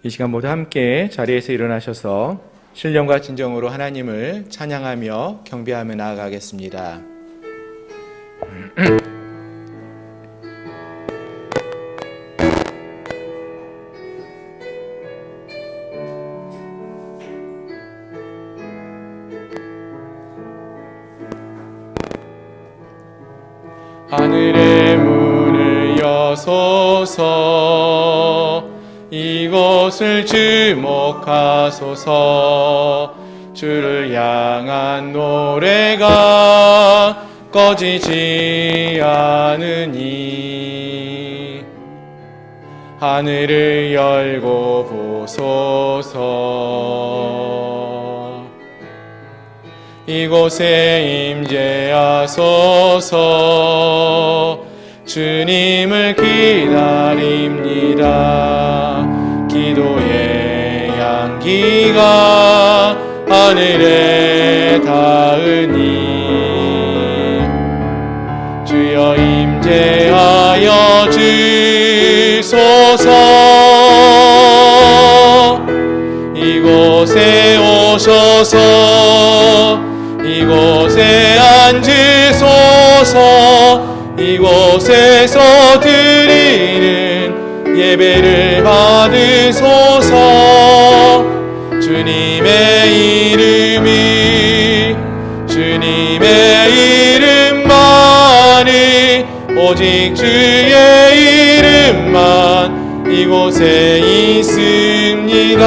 이 시간 모두 함께 자리에서 일어나셔서 신령과 진정으로 하나님을 찬양하며 경배하며 나아가겠습니다. 하늘의 문을 여소서, 이곳을 주목하소서. 주를 향한 노래가 꺼지지 않으니 하늘을 열고 보소서. 이곳에 임재하소서. 주님을 기다립니다. 기도의 향기가 하늘에 닿으니 주여 임재하여 주소서. 이곳에 오셔서 이곳에 앉으소서. 이곳에서 드리는 예배를 받으소서. 주님의 이름만이, 오직 주의 이름만 이곳에 있습니다.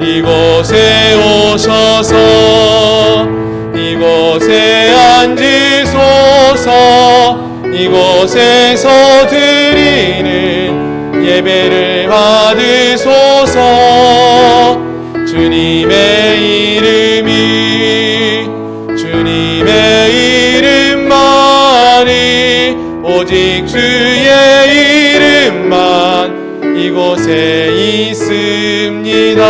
이곳에 오셔서 이곳에 앉으소서. 이곳에서 드리는 예배를 받으소서. 주님의 이름만이, 오직 주의 이름만 이곳에 있습니다.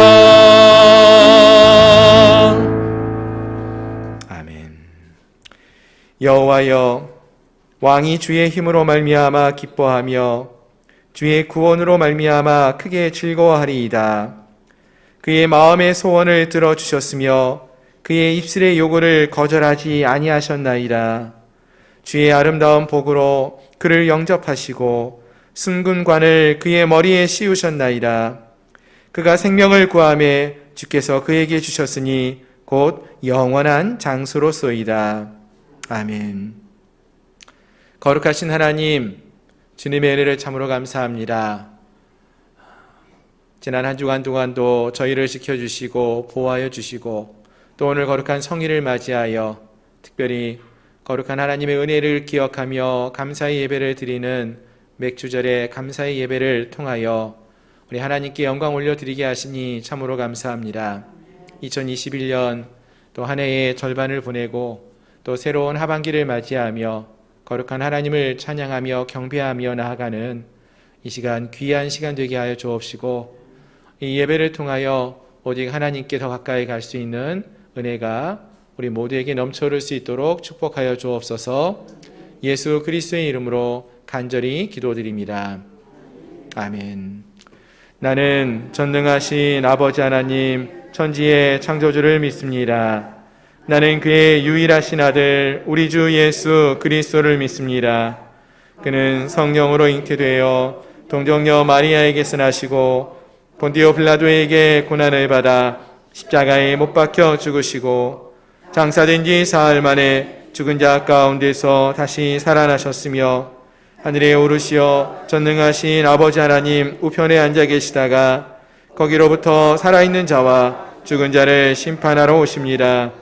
아멘. 여호와여, 왕이 주의 힘으로 말미암아 기뻐하며 주의 구원으로 말미암아 크게 즐거워하리이다. 그의 마음의 소원을 들어주셨으며 그의 입술의 요구를 거절하지 아니하셨나이다. 주의 아름다운 복으로 그를 영접하시고 순금관을 그의 머리에 씌우셨나이다. 그가 생명을 구하매 주께서 그에게 주셨으니 곧 영원한 장수로소이다. 아멘. 거룩하신 하나님, 주님의 은혜를 참으로 감사합니다. 지난 한 주간 동안도 저희를 지켜주시고 보호하여 주시고 또 오늘 거룩한 성일을 맞이하여 특별히 거룩한 하나님의 은혜를 기억하며 감사의 예배를 드리는 맥주절의 감사의 예배를 통하여 우리 하나님께 영광 올려드리게 하시니 참으로 감사합니다. 2021년 또 한 해의 절반을 보내고 또 새로운 하반기를 맞이하며 거룩한 하나님을 찬양하며 경배하며 나아가는 이 시간 귀한 시간 되게 하여 주옵시고 이 예배를 통하여 오직 하나님께 더 가까이 갈 수 있는 은혜가 우리 모두에게 넘쳐흐를 수 있도록 축복하여 주옵소서. 예수 그리스도의 이름으로 간절히 기도드립니다. 아멘. 나는 전능하신 아버지 하나님 천지의 창조주를 믿습니다. 나는 그의 유일하신 아들 우리 주 예수 그리스도를 믿습니다. 그는 성령으로 잉태되어 동정녀 마리아에게서 나시고 본디오 빌라도에게 고난을 받아 십자가에 못 박혀 죽으시고 장사된 지 사흘 만에 죽은 자 가운데서 다시 살아나셨으며 하늘에 오르시어 전능하신 아버지 하나님 우편에 앉아 계시다가 거기로부터 살아있는 자와 죽은 자를 심판하러 오십니다.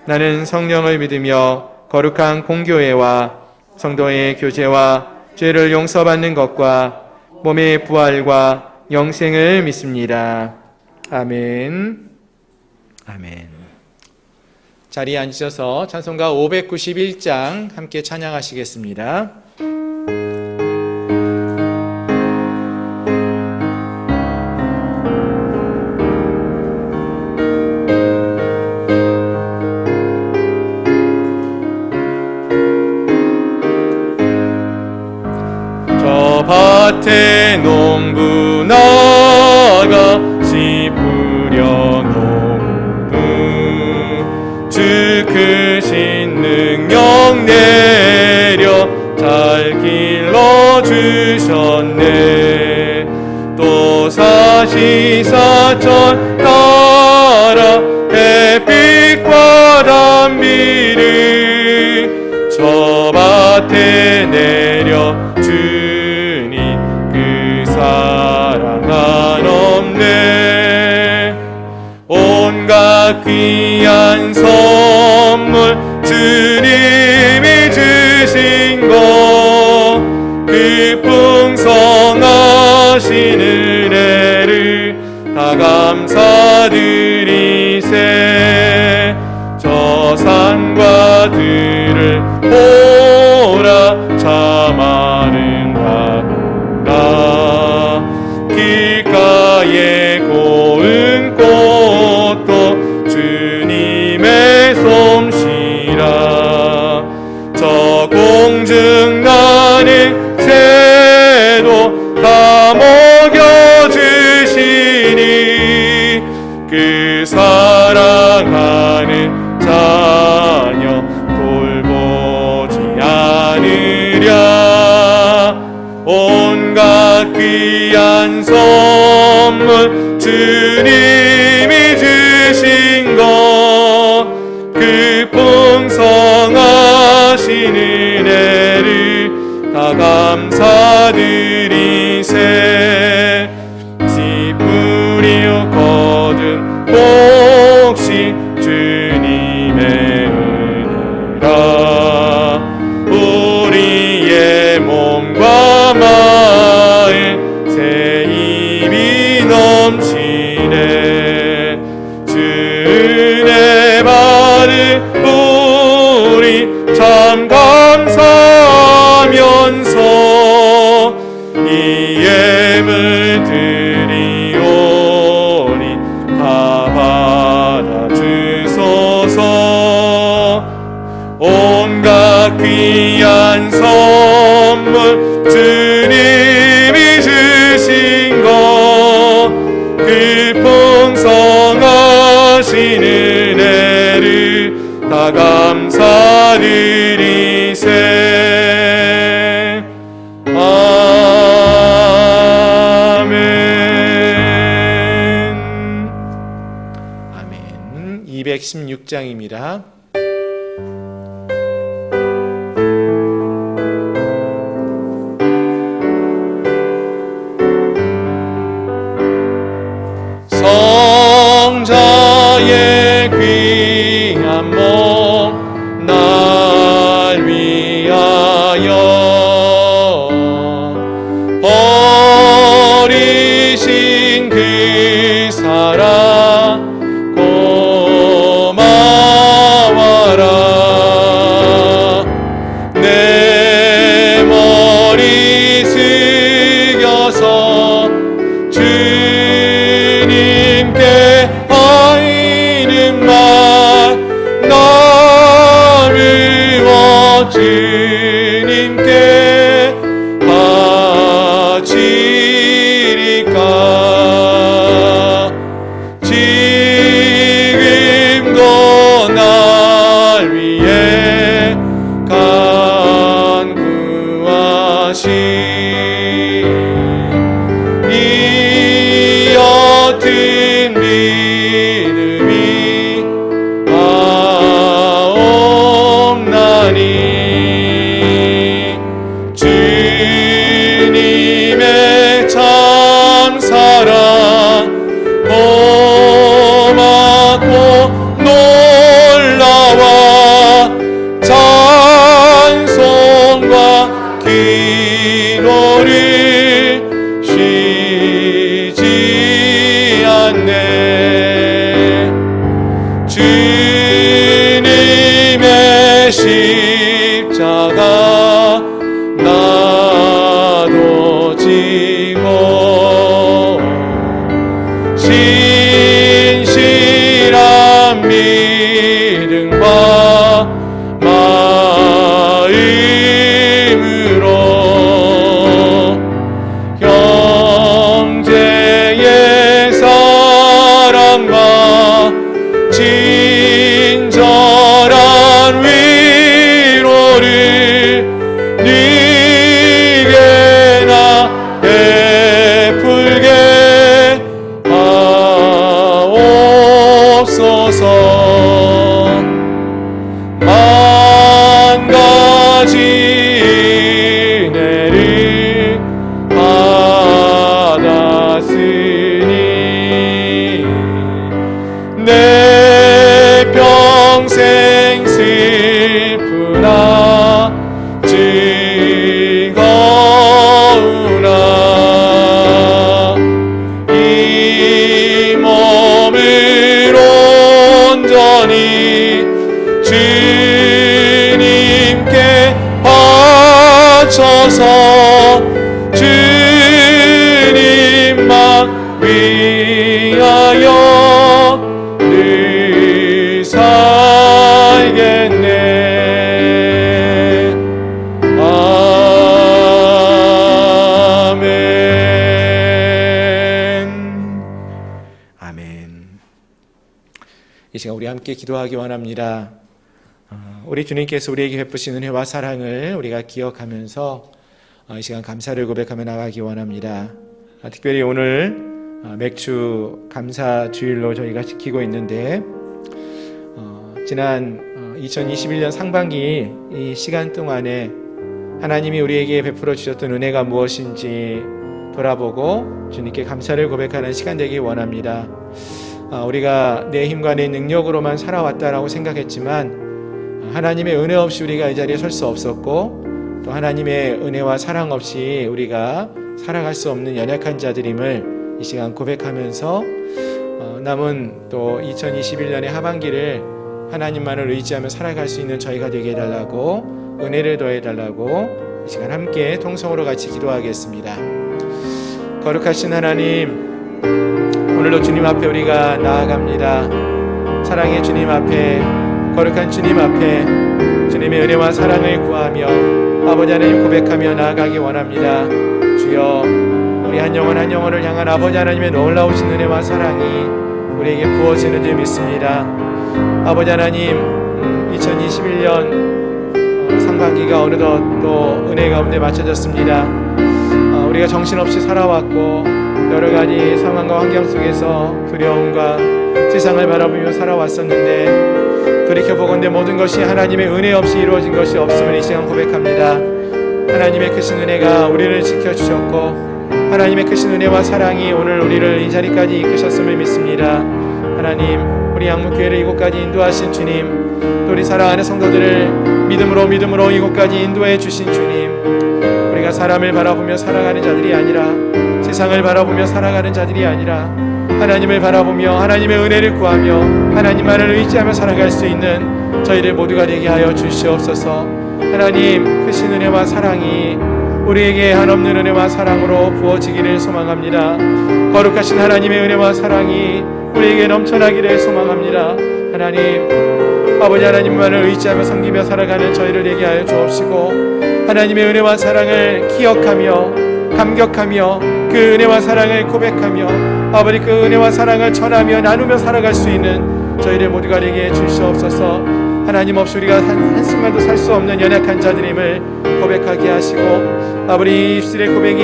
나는 성령을 믿으며 거룩한 공교회와 성도의 교제와 죄를 용서받는 것과 몸의 부활과 영생을 믿습니다. 아멘. 아멘. 자리에 앉으셔서 찬송가 591장 함께 찬양하시겠습니다. 저 밭에 농부 능력 내려 잘 길러주셨네. 또 사시사천 따라 햇빛과 단비를 저 밭에 내려 주니 그 사랑 한없네. 온갖 귀한 선물 주님이 주신 것, 그 풍성하신 은혜를 다 감사드리세. 저 산과 들을 보라 참 아름답구나. 길가에 고운 꽃도 주님의 솜씨라. 저 공중 나는 새도 다 먹여주시니 그 사랑하는 자녀 돌보지 않으랴. 온갖 귀한 선물 주님이 주신 것, 그 풍성하신 은혜를 다 감사드리세. 씨 뿌리어 거둔 복시 주님의 은혜라. 우리의 몸과 마음 새 힘이 넘치네. 주 은혜 받은 우리 참 감사하면서 이 예물 드리오니 다 받아주소서. 온갖 귀한 선물 주님이 주신 것, 그 풍성하신 은혜를 다 감사드리세. 아멘. 아멘. 216장입니다. 성자의 귀한 몸 날 위하여 버리신 그 사랑 고마워요. 주옵소서. 주님만 위하여 늘 살겠네. 이 시간 우리 함께 기도하기 원합니다. 우리 주님께서 우리에게 베푸신 은혜와 사랑을 우리가 기억하면서 이 시간 감사를 고백하며 나가기 원합니다. 특별히 오늘 맥주 감사 주일로 저희가 지키고 있는데 지난 2021년 상반기 이 시간 동안에 하나님이 우리에게 베풀어 주셨던 은혜가 무엇인지 돌아보고 주님께 감사를 고백하는 시간 되기 원합니다. 우리가 내 힘과 내 능력으로만 살아왔다라고 생각했지만 하나님의 은혜 없이 우리가 이 자리에 설 수 없었고 또 하나님의 은혜와 사랑 없이 우리가 살아갈 수 없는 연약한 자들임을 이 시간 고백하면서 남은 또 2021년의 하반기를 하나님만을 의지하며 살아갈 수 있는 저희가 되게 해달라고 은혜를 더해달라고 이 시간 함께 통성으로 같이 기도하겠습니다. 거룩하신 하나님, 오늘도 주님 앞에 우리가 나아갑니다. 사랑의 주님 앞에, 거룩한 주님 앞에 주님의 은혜와 사랑을 구하며 아버지 하나님 고백하며 나아가기 원합니다. 주여, 우리 한 영혼 한 영혼을 향한 아버지 하나님의 놀라우신 은혜와 사랑이 우리에게 부어지는 줄 믿습니다. 아버지 하나님, 2021년 상반기가 어느덧 또 은혜 가운데 맞춰졌습니다. 우리가 정신없이 살아왔고 여러 가지 상황과 환경 속에서 두려움과 세상을 바라보며 살아왔었는데 돌이켜보건대 모든 것이 하나님의 은혜 없이 이루어진 것이 없음을 이 시간 고백합니다. 하나님의 크신 은혜가 우리를 지켜주셨고 하나님의 크신 은혜와 사랑이 오늘 우리를 이 자리까지 이끄셨음을 믿습니다. 하나님, 우리 양문교회를 이곳까지 인도하신 주님, 또 우리 사랑하는 성도들을 믿음으로 이곳까지 인도해 주신 주님, 우리가 사람을 바라보며 살아가는 자들이 아니라 세상을 바라보며 살아가는 자들이 아니라 하나님을 바라보며 하나님의 은혜를 구하며 하나님만을 의지하며 살아갈 수 있는 저희들 모두가 되게 하여 주시옵소서. 하나님, 크신 은혜와 사랑이 우리에게 한없는 은혜와 사랑으로 부어지기를 소망합니다. 거룩하신 하나님의 은혜와 사랑이 우리에게 넘쳐나기를 소망합니다. 하나님, 아버지 하나님만을 의지하며 섬기며 살아가는 저희를 되게 하여 주옵시고 하나님의 은혜와 사랑을 기억하며 감격하며 그 은혜와 사랑을 고백하며 아버지 그 은혜와 사랑을 전하며 나누며 살아갈 수 있는 저희들 모두가 되게 해 주시옵소서. 하나님 없이 우리가 한순간도 살 수 없는 연약한 자들임을 고백하게 하시고 아버지 입술의 고백이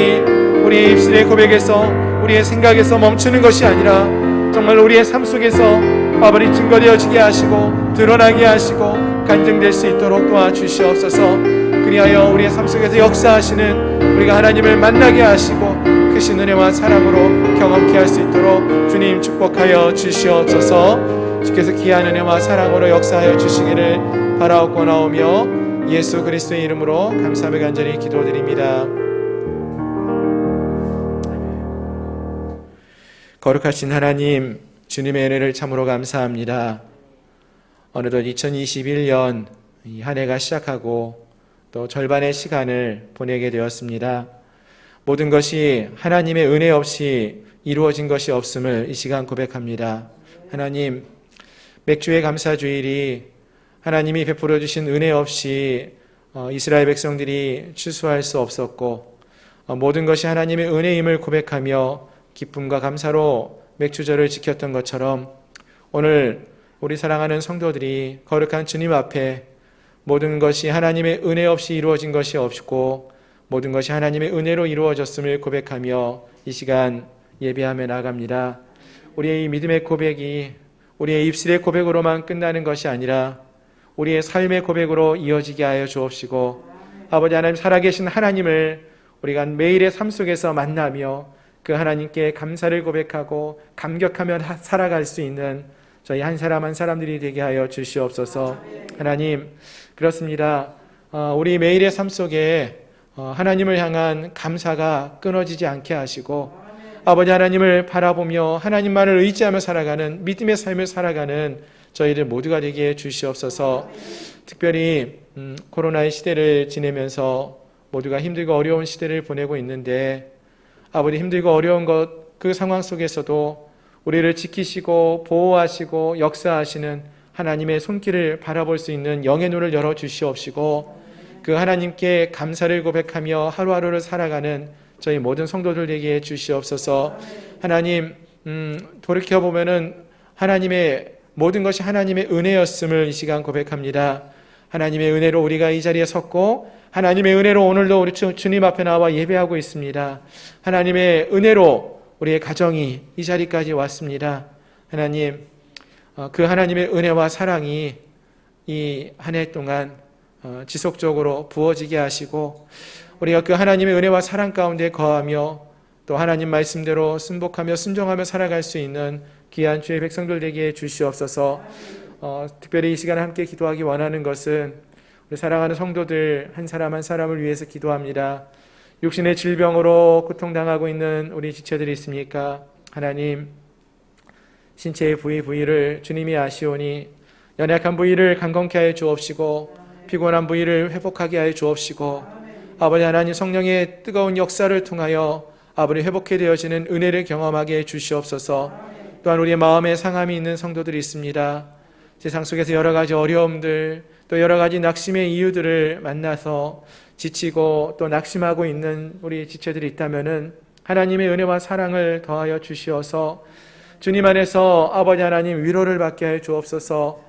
우리의 입술의 고백에서 우리의 생각에서 멈추는 것이 아니라 정말 우리의 삶 속에서 아버지 증거되어지게 하시고 드러나게 하시고 간증될 수 있도록 도와주시옵소서. 그리하여 우리의 삶 속에서 역사하시는 우리가 하나님을 만나게 하시고 크신 은혜와 사랑으로 경험케 할 수 있도록 주님 축복하여 주시옵소서. 주께서 귀한 은혜와 사랑으로 역사하여 주시기를 바라옵고나오며 예수 그리스도의 이름으로 감사하며 간절히 기도드립니다. 거룩하신 하나님, 주님의 은혜를 참으로 감사합니다. 어느덧 2021년 이 한 해가 시작하고 또 절반의 시간을 보내게 되었습니다. 모든 것이 하나님의 은혜 없이 이루어진 것이 없음을 이 시간 고백합니다. 하나님, 맥주의 감사주일이 하나님이 베풀어 주신 은혜 없이 이스라엘 백성들이 추수할 수 없었고 모든 것이 하나님의 은혜임을 고백하며 기쁨과 감사로 맥주절을 지켰던 것처럼 오늘 우리 사랑하는 성도들이 거룩한 주님 앞에 모든 것이 하나님의 은혜 없이 이루어진 것이 없고 모든 것이 하나님의 은혜로 이루어졌음을 고백하며 이 시간 예배하며 나아갑니다. 우리의 이 믿음의 고백이 우리의 입술의 고백으로만 끝나는 것이 아니라 우리의 삶의 고백으로 이어지게 하여 주옵시고 아버지 하나님, 살아계신 하나님을 우리가 매일의 삶 속에서 만나며 그 하나님께 감사를 고백하고 감격하며 살아갈 수 있는 저희 한 사람 한 사람들이 되게 하여 주시옵소서. 하나님, 그렇습니다. 우리 매일의 삶 속에 하나님을 향한 감사가 끊어지지 않게 하시고 아버지 하나님을 바라보며 하나님만을 의지하며 살아가는 믿음의 삶을 살아가는 저희들 모두가 되게 해 주시옵소서. 특별히 코로나의 시대를 지내면서 모두가 힘들고 어려운 시대를 보내고 있는데 아버지 힘들고 어려운 그 상황 속에서도 우리를 지키시고 보호하시고 역사하시는 하나님의 손길을 바라볼 수 있는 영의 눈을 열어주시옵시고 그 하나님께 감사를 고백하며 하루하루를 살아가는 저희 모든 성도들에게 주시옵소서. 하나님 돌이켜보면은 하나님의 모든 것이 하나님의 은혜였음을 이 시간 고백합니다. 하나님의 은혜로 우리가 이 자리에 섰고 하나님의 은혜로 오늘도 우리 주님 앞에 나와 예배하고 있습니다. 하나님의 은혜로 우리의 가정이 이 자리까지 왔습니다. 하나님, 그 하나님의 은혜와 사랑이 이 한 해 동안 지속적으로 부어지게 하시고 우리가 그 하나님의 은혜와 사랑 가운데 거하며 또 하나님 말씀대로 순복하며 순종하며 살아갈 수 있는 귀한 주의 백성들 되게 주시옵소서. 특별히 이 시간에 함께 기도하기 원하는 것은 우리 사랑하는 성도들 한 사람 한 사람을 위해서 기도합니다. 육신의 질병으로 고통당하고 있는 우리 지체들이 있습니까? 하나님, 신체의 부위를 주님이 아시오니 연약한 부위를 강건케 하여 주옵시고 피곤한 부위를 회복하게 하여 주옵시고 아버지 하나님 성령의 뜨거운 역사를 통하여 아버지 회복해 되어지는 은혜를 경험하게 해 주시옵소서. 또한 우리의 마음에 상함이 있는 성도들이 있습니다. 세상 속에서 여러 가지 어려움들 또 여러 가지 낙심의 이유들을 만나서 지치고 또 낙심하고 있는 우리 지체들이 있다면은 하나님의 은혜와 사랑을 더하여 주시어서 주님 안에서 아버지 하나님 위로를 받게 하여 주옵소서.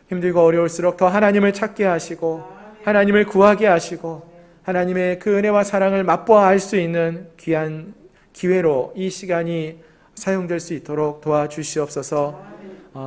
힘들고 어려울수록 더 하나님을 찾게 하시고 하나님을 구하게 하시고 하나님의 그 은혜와 사랑을 맛보아 알 수 있는 귀한 기회로 이 시간이 사용될 수 있도록 도와주시옵소서.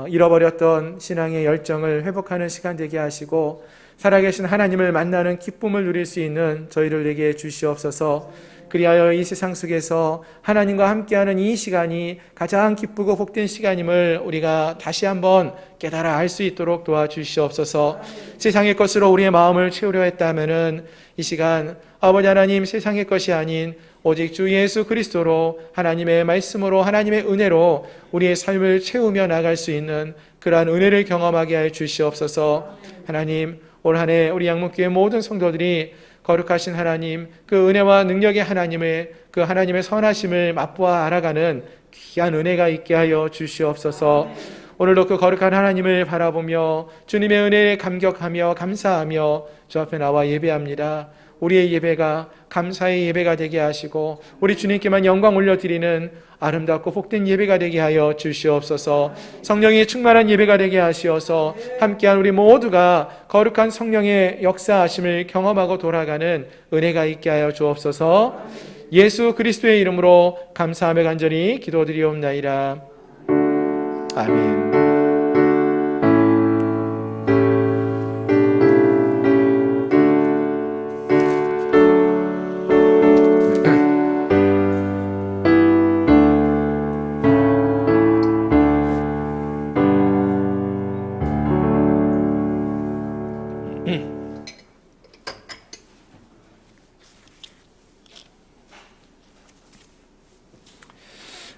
잃어버렸던 신앙의 열정을 회복하는 시간 되게 하시고 살아계신 하나님을 만나는 기쁨을 누릴 수 있는 저희를 내게 주시옵소서. 그리하여 이 세상 속에서 하나님과 함께하는 이 시간이 가장 기쁘고 복된 시간임을 우리가 다시 한번 깨달아 알 수 있도록 도와주시옵소서. 세상의 것으로 우리의 마음을 채우려 했다면은 이 시간 아버지 하나님 세상의 것이 아닌 오직 주 예수 그리스도로 하나님의 말씀으로 하나님의 은혜로 우리의 삶을 채우며 나갈 수 있는 그러한 은혜를 경험하게 하여 주시옵소서. 하나님, 올 한 해 우리 양문교회 모든 성도들이 거룩하신 하나님, 그 은혜와 능력의 하나님의 그 하나님의 선하심을 맛보아 알아가는 귀한 은혜가 있게 하여 주시옵소서. 오늘도 그 거룩한 하나님을 바라보며 주님의 은혜에 감격하며 감사하며 주 앞에 나와 예배합니다. 우리의 예배가 감사의 예배가 되게 하시고 우리 주님께만 영광 올려드리는 아름답고 복된 예배가 되게 하여 주시옵소서. 성령이 충만한 예배가 되게 하시어서 함께한 우리 모두가 거룩한 성령의 역사하심을 경험하고 돌아가는 은혜가 있게 하여 주옵소서. 예수 그리스도의 이름으로 감사하며 간절히 기도드리옵나이다. 아멘.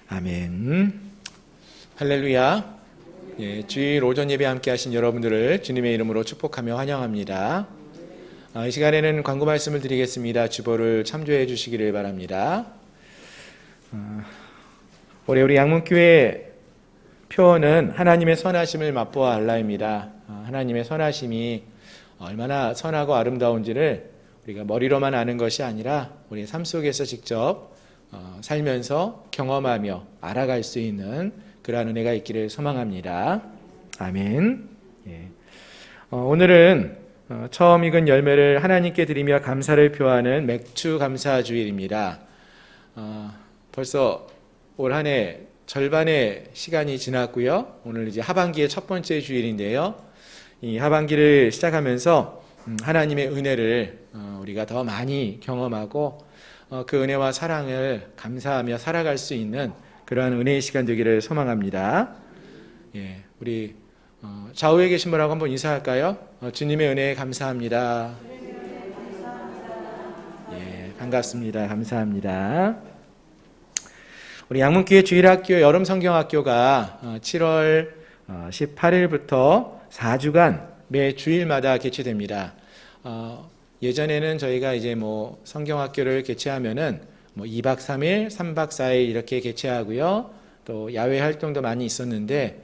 아멘. 할렐루야. 주일 오전 예배 함께 하신 여러분들을 주님의 이름으로 축복하며 환영합니다. 이 시간에는 광고 말씀을 드리겠습니다. 주보를 참조해 주시기를 바랍니다. 올해 우리 양문교회 표어는 하나님의 선하심을 맛보아 알라입니다. 하나님의 선하심이 얼마나 선하고 아름다운지를 우리가 머리로만 아는 것이 아니라 우리 삶 속에서 직접 살면서 경험하며 알아갈 수 있는 그러한 은혜가 있기를 소망합니다. 아멘. 오늘은 처음 익은 열매를 하나님께 드리며 감사를 표하는 맥주 감사 주일입니다. 벌써 올 한 해 절반의 시간이 지났고요. 오늘 이제 하반기의 첫 번째 주일인데요. 이 하반기를 시작하면서 하나님의 은혜를 우리가 더 많이 경험하고 그 은혜와 사랑을 감사하며 살아갈 수 있는 그러한 은혜의 시간 되기를 소망합니다. 우리 좌우에 계신 분하고 한번 인사할까요? 주님의 은혜에 감사합니다. 반갑습니다. 감사합니다. 우리 양문교회 주일학교 여름성경학교가 7월 18일부터 4주간 매 주일마다 개최됩니다. 예전에는 저희가 이제 뭐 성경학교를 개최하면은 뭐 2박 3일, 3박 4일 이렇게 개최하고요. 또 야외 활동도 많이 있었는데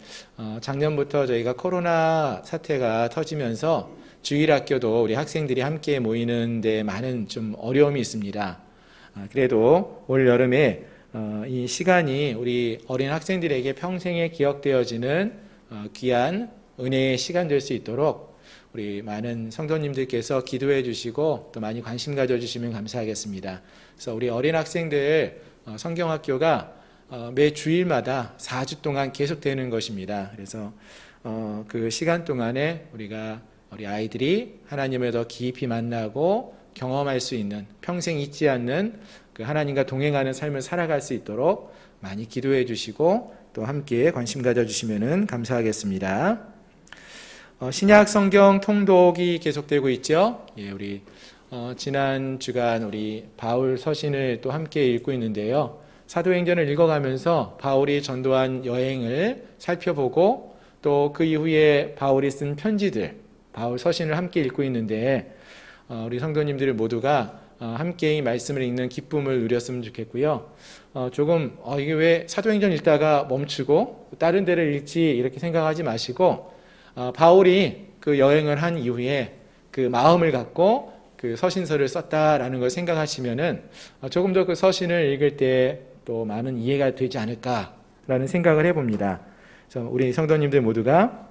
작년부터 저희가 코로나 사태가 터지면서 주일학교도 우리 학생들이 함께 모이는데 많은 좀 어려움이 있습니다. 그래도 올 여름에 이 시간이 우리 어린 학생들에게 평생에 기억되어지는 귀한 은혜의 시간 될 수 있도록 우리 많은 성도님들께서 기도해 주시고 또 많이 관심 가져주시면 감사하겠습니다. 그래서 우리 어린 학생들 성경학교가 매 주일마다 4주 동안 계속되는 것입니다. 그래서 그 시간 동안에 우리가 우리 아이들이 하나님을 더 깊이 만나고 경험할 수 있는 평생 잊지 않는 그 하나님과 동행하는 삶을 살아갈 수 있도록 많이 기도해 주시고 또 함께 관심 가져주시면 감사하겠습니다. 신약 성경 통독이 계속되고 있죠. 예, 우리 지난 주간 우리 바울 서신을 또 함께 읽고 있는데요. 사도행전을 읽어가면서 바울이 전도한 여행을 살펴보고 또 그 이후에 바울이 쓴 편지들, 바울 서신을 함께 읽고 있는데 우리 성도님들 모두가 함께 이 말씀을 읽는 기쁨을 누렸으면 좋겠고요. 조금 이게 왜 사도행전 읽다가 멈추고 다른 데를 읽지 이렇게 생각하지 마시고 바울이 그 여행을 한 이후에 그 마음을 갖고 그 서신서를 썼다라는 걸 생각하시면은 조금 더 그 서신을 읽을 때 또 많은 이해가 되지 않을까라는 생각을 해봅니다. 그래서 우리 성도님들 모두가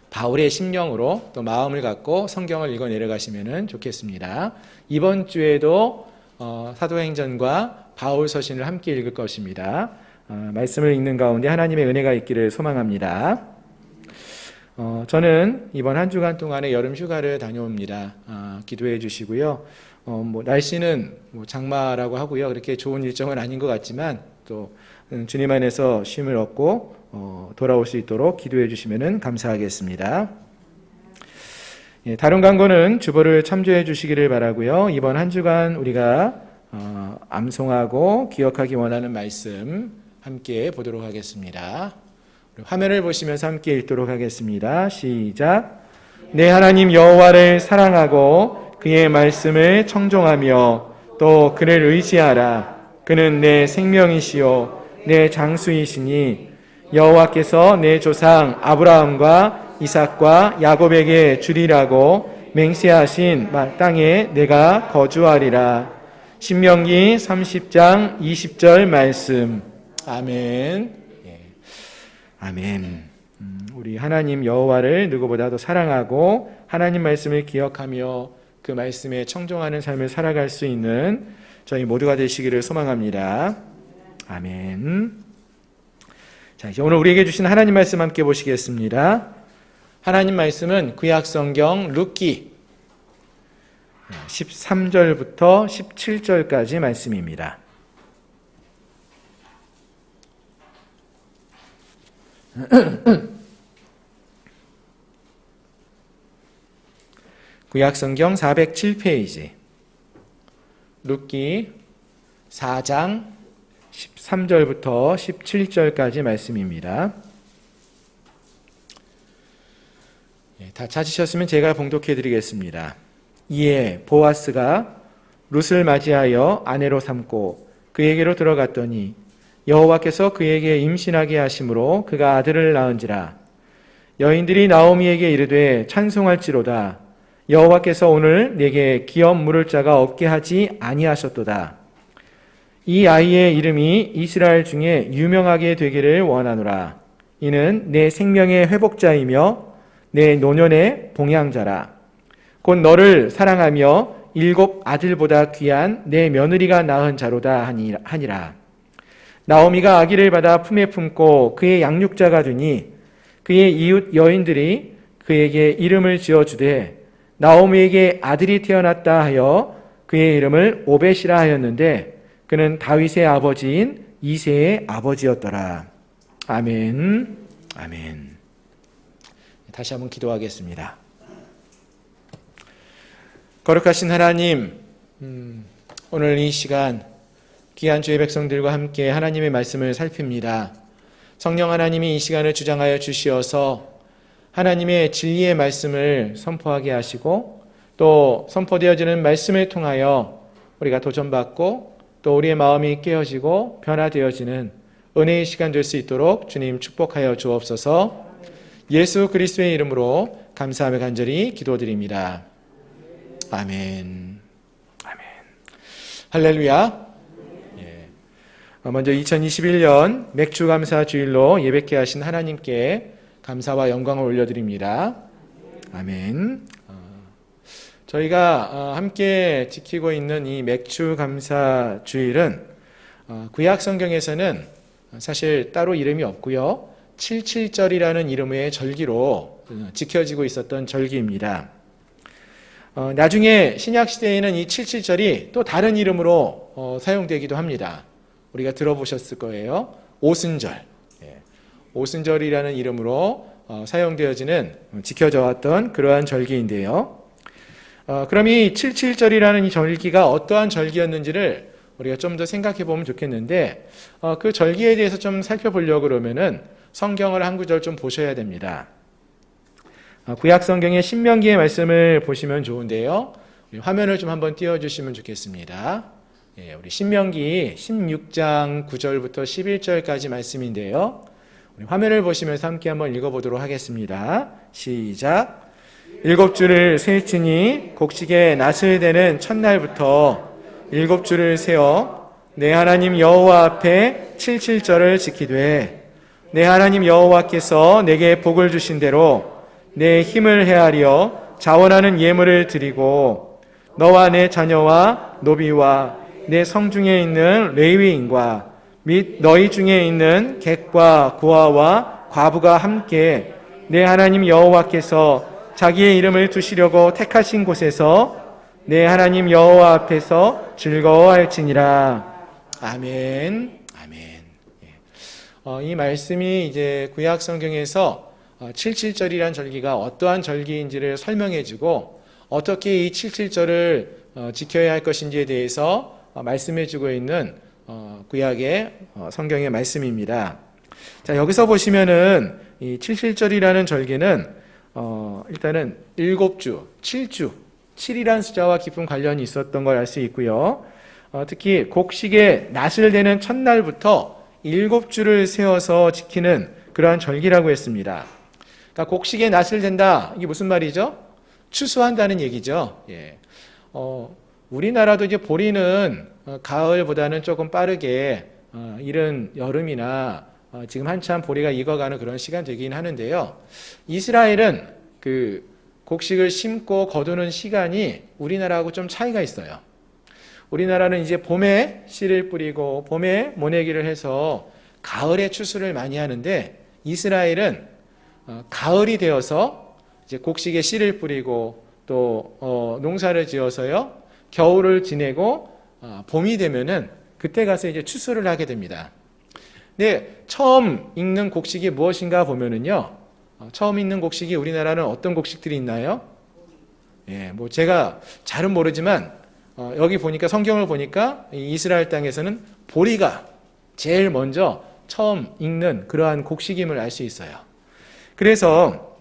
바울의 심령으로 또 마음을 갖고 성경을 읽어 내려가시면 좋겠습니다. 이번 주에도 사도행전과 바울 서신을 함께 읽을 것입니다. 말씀을 읽는 가운데 하나님의 은혜가 있기를 소망합니다. 저는 이번 한 주간 동안에 여름 휴가를 다녀옵니다. 기도해 주시고요. 날씨는 장마라고 하고요. 그렇게 좋은 일정은 아닌 것 같지만 또 주님 안에서 쉼을 얻고 돌아올 수 있도록 기도해 주시면 감사하겠습니다. 예, 다른 광고는 주보를 참조해 주시기를 바라고요. 이번 한 주간 우리가 암송하고 기억하기 원하는 말씀 함께 보도록 하겠습니다. 화면을 보시면서 함께 읽도록 하겠습니다. 시작. 내 하나님 여호와를 사랑하고 그의 말씀을 청종하며 또 그를 의지하라. 그는 내 생명이시요 내 장수이시니 여호와께서 내 조상 아브라함과 이삭과 야곱에게 주리라고 맹세하신 땅에 내가 거주하리라. 신명기 30장 20절 말씀. 아멘. 아멘. 우리 하나님 여호와를 누구보다도 사랑하고 하나님 말씀을 기억하며 그 말씀에 청종하는 삶을 살아갈 수 있는 저희 모두가 되시기를 소망합니다. 아멘. 자, 이제 오늘 우리에게 주신 하나님 말씀 함께 보시겠습니다. 하나님 말씀은 구약 성경 룻기 13절부터 17절까지 말씀입니다. 구약성경 407페이지 룻기 4장 13절부터 17절까지 말씀입니다. 다 찾으셨으면 제가 봉독해 드리겠습니다. 이에 보아스가 룻을 맞이하여 아내로 삼고 그에게로 들어갔더니 여호와께서 그에게 임신하게 하심으로 그가 아들을 낳은지라. 여인들이 나오미에게 이르되 찬송할지로다. 여호와께서 오늘 내게 기업 물을 자가 없게 하지 아니하셨도다. 이 아이의 이름이 이스라엘 중에 유명하게 되기를 원하노라. 이는 내 생명의 회복자이며 내 노년의 봉양자라. 곧 너를 사랑하며 7 아들보다 귀한 내 며느리가 낳은 자로다 하니라. 나오미가 아기를 받아 품에 품고 그의 양육자가 되니 그의 이웃 여인들이 그에게 이름을 지어주되 나오미에게 아들이 태어났다 하여 그의 이름을 오벳이라 하였는데 그는 다윗의 아버지인 이새의 아버지였더라. 아멘. 아멘. 다시 한번 기도하겠습니다. 거룩하신 하나님, 오늘 이 시간 귀한 주의 백성들과 함께 하나님의 말씀을 살핍니다. 성령 하나님이 이 시간을 주장하여 주시어서 하나님의 진리의 말씀을 선포하게 하시고 또 선포되어지는 말씀을 통하여 우리가 도전받고 또 우리의 마음이 깨어지고 변화되어지는 은혜의 시간 될 수 있도록 주님 축복하여 주옵소서. 예수 그리스도의 이름으로 감사하며 간절히 기도드립니다. 아멘. 아멘. 할렐루야. 먼저 2021년 맥주감사 주일로 예배케 하신 하나님께 감사와 영광을 올려드립니다. 아멘. 저희가 함께 지키고 있는 이 맥주감사 주일은 구약 성경에서는 사실 따로 이름이 없고요. 77절이라는 이름의 절기로 지켜지고 있었던 절기입니다. 나중에 신약 시대에는 이 77절이 또 다른 이름으로 사용되기도 합니다. 우리가 들어보셨을 거예요. 오순절. 오순절이라는 이름으로 사용되어지는 지켜져 왔던 그러한 절기인데요. 그럼 이 77절이라는 이 절기가 어떠한 절기였는지를 우리가 좀 더 생각해 보면 좋겠는데 그 절기에 대해서 좀 살펴보려고 그러면은 성경을 한 구절 좀 보셔야 됩니다. 구약 성경의 신명기의 말씀을 보시면 좋은데요. 화면을 좀 한번 띄워주시면 좋겠습니다. 우리 신명기 16장 9절부터 11절까지 말씀인데요. 우리 화면을 보시면서 함께 한번 읽어보도록 하겠습니다. 시작. 7주를 셀지니 곡식의 낫을 대는 첫날부터 7주를 세어 내 하나님 여호와 앞에 77절을 지키되 내 하나님 여호와께서 내게 복을 주신 대로 내 힘을 헤아려 자원하는 예물을 드리고 너와 내 자녀와 노비와 내 성중에 있는 레위인과 및 너희 중에 있는 객과 고아와 과부가 함께 내 하나님 여호와께서 자기의 이름을 두시려고 택하신 곳에서 내 하나님 여호와 앞에서 즐거워할지니라. 아멘. 아멘. 이 말씀이 이제 구약 성경에서 77절이란 절기가 어떠한 절기인지를 설명해주고 어떻게 이 77절을 지켜야 할 것인지에 대해서 말씀해주고 있는 구약의 성경의 말씀입니다. 자, 여기서 보시면은 이 77절이라는 절기는 일단은 7주, 7주, 7이라는 숫자와 깊은 관련이 있었던 걸 알 수 있고요. 특히 곡식의 낫을 대는 첫날부터 7주를 세워서 지키는 그러한 절기라고 했습니다. 그러니까 곡식의 낫을 댄다. 이게 무슨 말이죠? 추수한다는 얘기죠. 우리나라도 이제 보리는 가을보다는 조금 빠르게 이른 여름이나 지금 한참 보리가 익어가는 그런 시간 되긴 하는데요. 이스라엘은 그 곡식을 심고 거두는 시간이 우리나라하고 좀 차이가 있어요. 우리나라는 이제 봄에 씨를 뿌리고 봄에 모내기를 해서 가을에 추수를 많이 하는데 이스라엘은 가을이 되어서 이제 곡식에 씨를 뿌리고 또 농사를 지어서요 겨울을 지내고 봄이 되면은 그때 가서 이제 추수를 하게 됩니다. 근데 처음 익는 곡식이 무엇인가 보면은요, 처음 익는 곡식이 우리나라는 어떤 곡식들이 있나요? 뭐 제가 잘은 모르지만 여기 보니까 성경을 보니까 이스라엘 땅에서는 보리가 제일 먼저 처음 익는 그러한 곡식임을 알 수 있어요. 그래서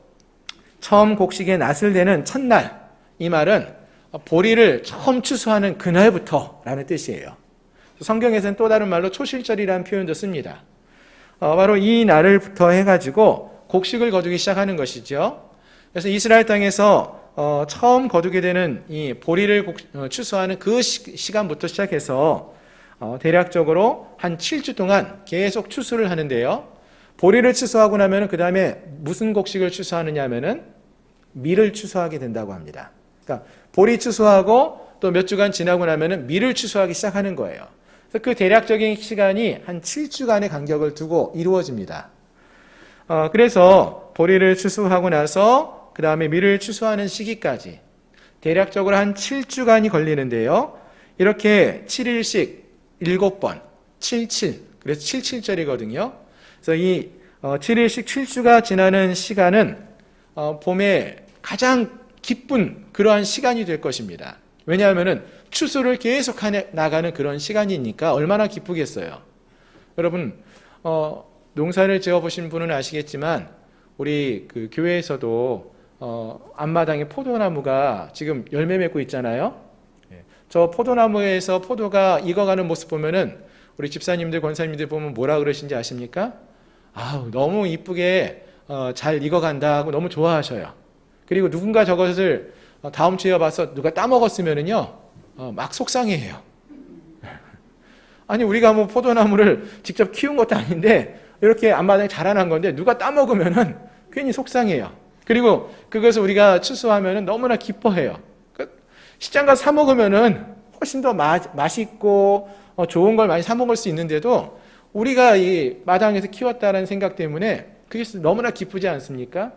처음 곡식의 낫을 대는 첫날, 이 말은 보리를 처음 추수하는 그날부터라는 뜻이에요. 성경에서는 또 다른 말로 초실절이라는 표현도 씁니다. 바로 이 날을부터 해가지고 곡식을 거두기 시작하는 것이죠. 그래서 이스라엘 땅에서 처음 거두게 되는 이 보리를 추수하는 그 시간부터 시작해서 대략적으로 한 7주 동안 계속 추수를 하는데요. 보리를 추수하고 나면 그 다음에 무슨 곡식을 추수하느냐 하면은 밀을 추수하게 된다고 합니다. 그러니까 보리 추수하고 또 몇 주간 지나고 나면은 밀을 추수하기 시작하는 거예요. 그래서 그 대략적인 시간이 한 7주간의 간격을 두고 이루어집니다. 그래서 보리를 추수하고 나서 그 다음에 밀을 추수하는 시기까지 대략적으로 한 7주간이 걸리는데요. 이렇게 7일씩 7번, 77, 그래서 77절이거든요. 그래서 이 7일씩 7주가 지나는 시간은 봄에 가장 기쁜 그러한 시간이 될 것입니다. 왜냐하면은 추수를 계속 나가는 그런 시간이니까 얼마나 기쁘겠어요. 여러분, 농사를 지어보신 분은 아시겠지만 우리 그 교회에서도 앞마당에 포도나무가 지금 열매 맺고 있잖아요. 저 포도나무에서 포도가 익어가는 모습 보면은 우리 집사님들, 권사님들 보면 뭐라 그러신지 아십니까? 아우, 너무 이쁘게 잘 익어간다 하고 너무 좋아하셔요. 그리고 누군가 저것을 다음 주에 와서 누가 따먹었으면은요, 막 속상해해요. 아니, 우리가 뭐 포도나무를 직접 키운 것도 아닌데 이렇게 앞마당에 자라난 건데 누가 따먹으면은 괜히 속상해요. 그리고 그것을 우리가 추수하면은 너무나 기뻐해요. 시장 가서 사 먹으면은 훨씬 더 맛있고 좋은 걸 많이 사 먹을 수 있는데도 우리가 이 마당에서 키웠다는 생각 때문에 그게 너무나 기쁘지 않습니까?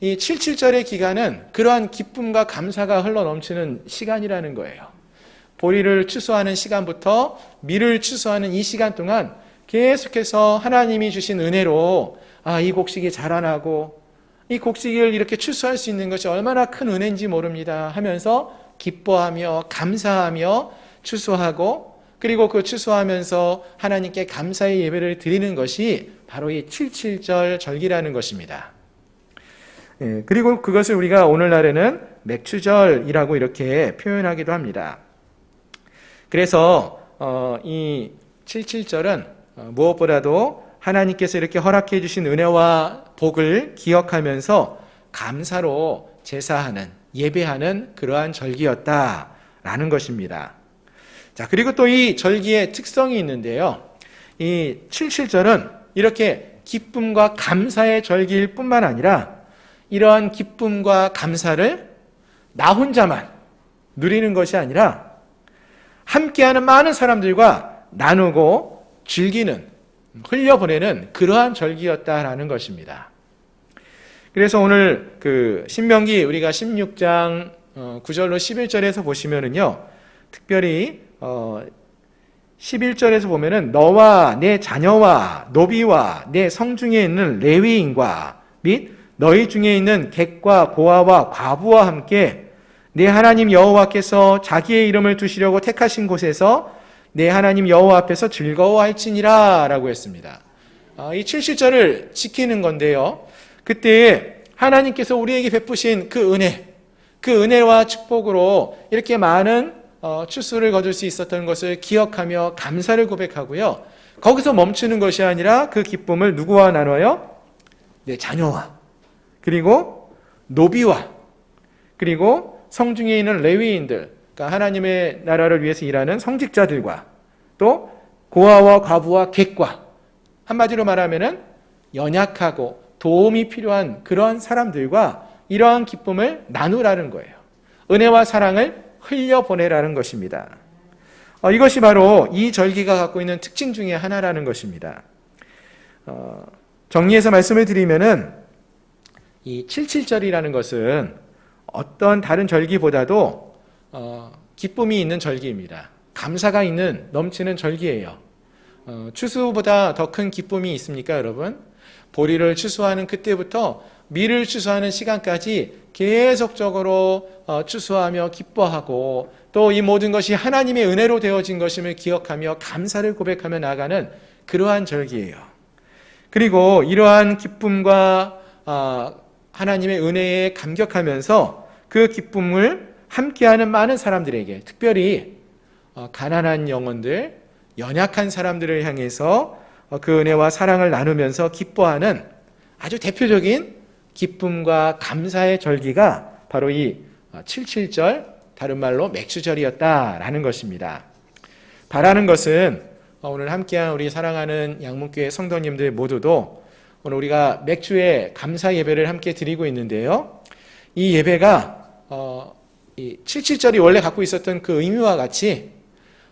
이 77절의 기간은 그러한 기쁨과 감사가 흘러 넘치는 시간이라는 거예요. 보리를 추수하는 시간부터 밀을 추수하는 이 시간 동안 계속해서 하나님이 주신 은혜로 이 곡식이 자라나고 이 곡식을 이렇게 추수할 수 있는 것이 얼마나 큰 은혜인지 모릅니다 하면서 기뻐하며 감사하며 추수하고, 그리고 그 추수하면서 하나님께 감사의 예배를 드리는 것이 바로 이 77절 절기라는 것입니다. 그리고 그것을 우리가 오늘날에는 맥추절이라고 이렇게 표현하기도 합니다. 그래서 이 77절은 무엇보다도 하나님께서 이렇게 허락해 주신 은혜와 복을 기억하면서 감사로 제사하는, 예배하는 그러한 절기였다라는 것입니다. 자, 그리고 또 이 절기의 특성이 있는데요. 이 77절은 이렇게 기쁨과 감사의 절기일 뿐만 아니라 이러한 기쁨과 감사를 나 혼자만 누리는 것이 아니라 함께하는 많은 사람들과 나누고 즐기는, 흘려보내는 그러한 절기였다라는 것입니다. 그래서 오늘 그 신명기 우리가 16장 9절로 11절에서 보시면은요, 특별히 11절에서 보면은 너와 내 자녀와 노비와 내 성중에 있는 레위인과 및 너희 중에 있는 객과 고아와 과부와 함께 내 하나님 여호와께서 자기의 이름을 두시려고 택하신 곳에서 내 하나님 여호와 앞에서 즐거워할지니라 라고 했습니다. 이 77절을 지키는 건데요, 그때 하나님께서 우리에게 베푸신 그 은혜와 축복으로 이렇게 많은 추수를 거둘 수 있었던 것을 기억하며 감사를 고백하고요, 거기서 멈추는 것이 아니라 그 기쁨을 누구와 나눠요? 내 자녀와, 그리고 노비와, 그리고 성중에 있는 레위인들, 그러니까 하나님의 나라를 위해서 일하는 성직자들과, 또 고아와 과부와 객과, 한마디로 말하면은 연약하고 도움이 필요한 그런 사람들과 이러한 기쁨을 나누라는 거예요. 은혜와 사랑을 흘려보내라는 것입니다. 이것이 바로 이 절기가 갖고 있는 특징 중에 하나라는 것입니다. 정리해서 말씀을 드리면은 이 77절이라는 것은 어떤 다른 절기보다도 기쁨이 있는 절기입니다. 감사가 있는, 넘치는 절기예요. 추수보다 더 큰 기쁨이 있습니까, 여러분? 보리를 추수하는 그때부터 밀을 추수하는 시간까지 계속적으로 추수하며 기뻐하고, 또 이 모든 것이 하나님의 은혜로 되어진 것임을 기억하며 감사를 고백하며 나아가는 그러한 절기예요. 그리고 이러한 기쁨과 하나님의 은혜에 감격하면서 그 기쁨을 함께하는 많은 사람들에게, 특별히 가난한 영혼들, 연약한 사람들을 향해서 그 은혜와 사랑을 나누면서 기뻐하는 아주 대표적인 기쁨과 감사의 절기가 바로 이 77절, 다른 말로 맥추절이었다라는 것입니다. 바라는 것은 오늘 함께한 우리 사랑하는 양문교회 성도님들 모두도 오늘 우리가 맥주의 감사 예배를 함께 드리고 있는데요, 이 예배가 이 77절이 원래 갖고 있었던 그 의미와 같이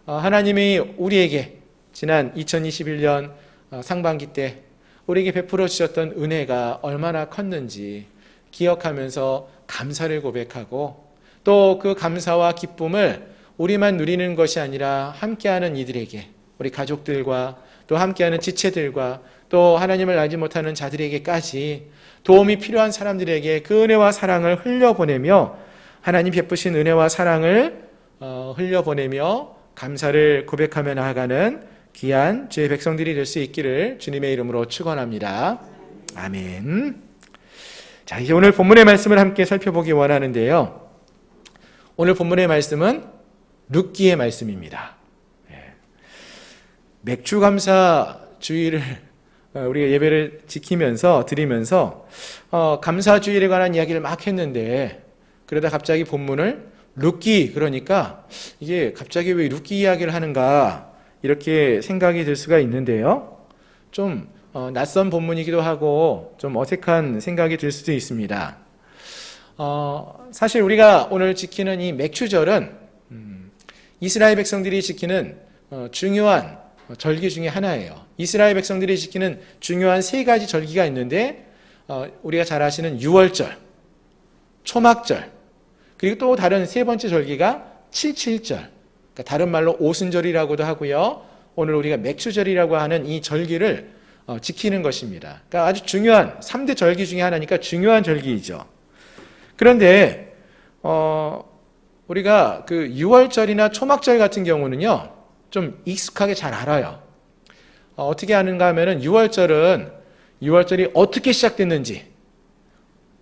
하나님이 우리에게 지난 2021년 상반기 때 우리에게 베풀어 주셨던 은혜가 얼마나 컸는지 기억하면서 감사를 고백하고, 또 그 감사와 기쁨을 우리만 누리는 것이 아니라 함께하는 이들에게, 우리 가족들과 또 함께하는 지체들과 또 하나님을 알지 못하는 자들에게까지 도움이 필요한 사람들에게 그 은혜와 사랑을 흘려보내며 하나님 베푸신 은혜와 사랑을 흘려보내며 감사를 고백하며 나아가는 귀한 주의 백성들이 될 수 있기를 주님의 이름으로 축원합니다. 아멘. 자, 이제 오늘 본문의 말씀을 함께 살펴보기 원하는데요. 오늘 본문의 말씀은 룻기의 말씀입니다. 맥주감사 주일을 우리가 예배를 지키면서 드리면서 감사 주일에 관한 이야기를 막 했는데, 그러다 갑자기 본문을 룻기, 그러니까 이게 갑자기 왜 룻기 이야기를 하는가 이렇게 생각이 들 수가 있는데요. 좀 낯선 본문이기도 하고 좀 어색한 생각이 들 수도 있습니다. 사실 우리가 오늘 지키는 이 맥추절은 이스라엘 백성들이 지키는 중요한 절기 중에 하나예요. 이스라엘 백성들이 지키는 중요한 세 가지 절기가 있는데, 우리가 잘 아시는 유월절, 초막절, 그리고 또 다른 세 번째 절기가 칠칠절, 그러니까 다른 말로 오순절이라고도 하고요. 오늘 우리가 맥추절이라고 하는 이 절기를 지키는 것입니다. 그러니까 아주 중요한 3대 절기 중에 하나니까 중요한 절기이죠. 그런데 우리가 그 유월절이나 초막절 같은 경우는요, 좀 익숙하게 잘 알아요. 어떻게 하는가 하면은 유월절이 어떻게 시작됐는지,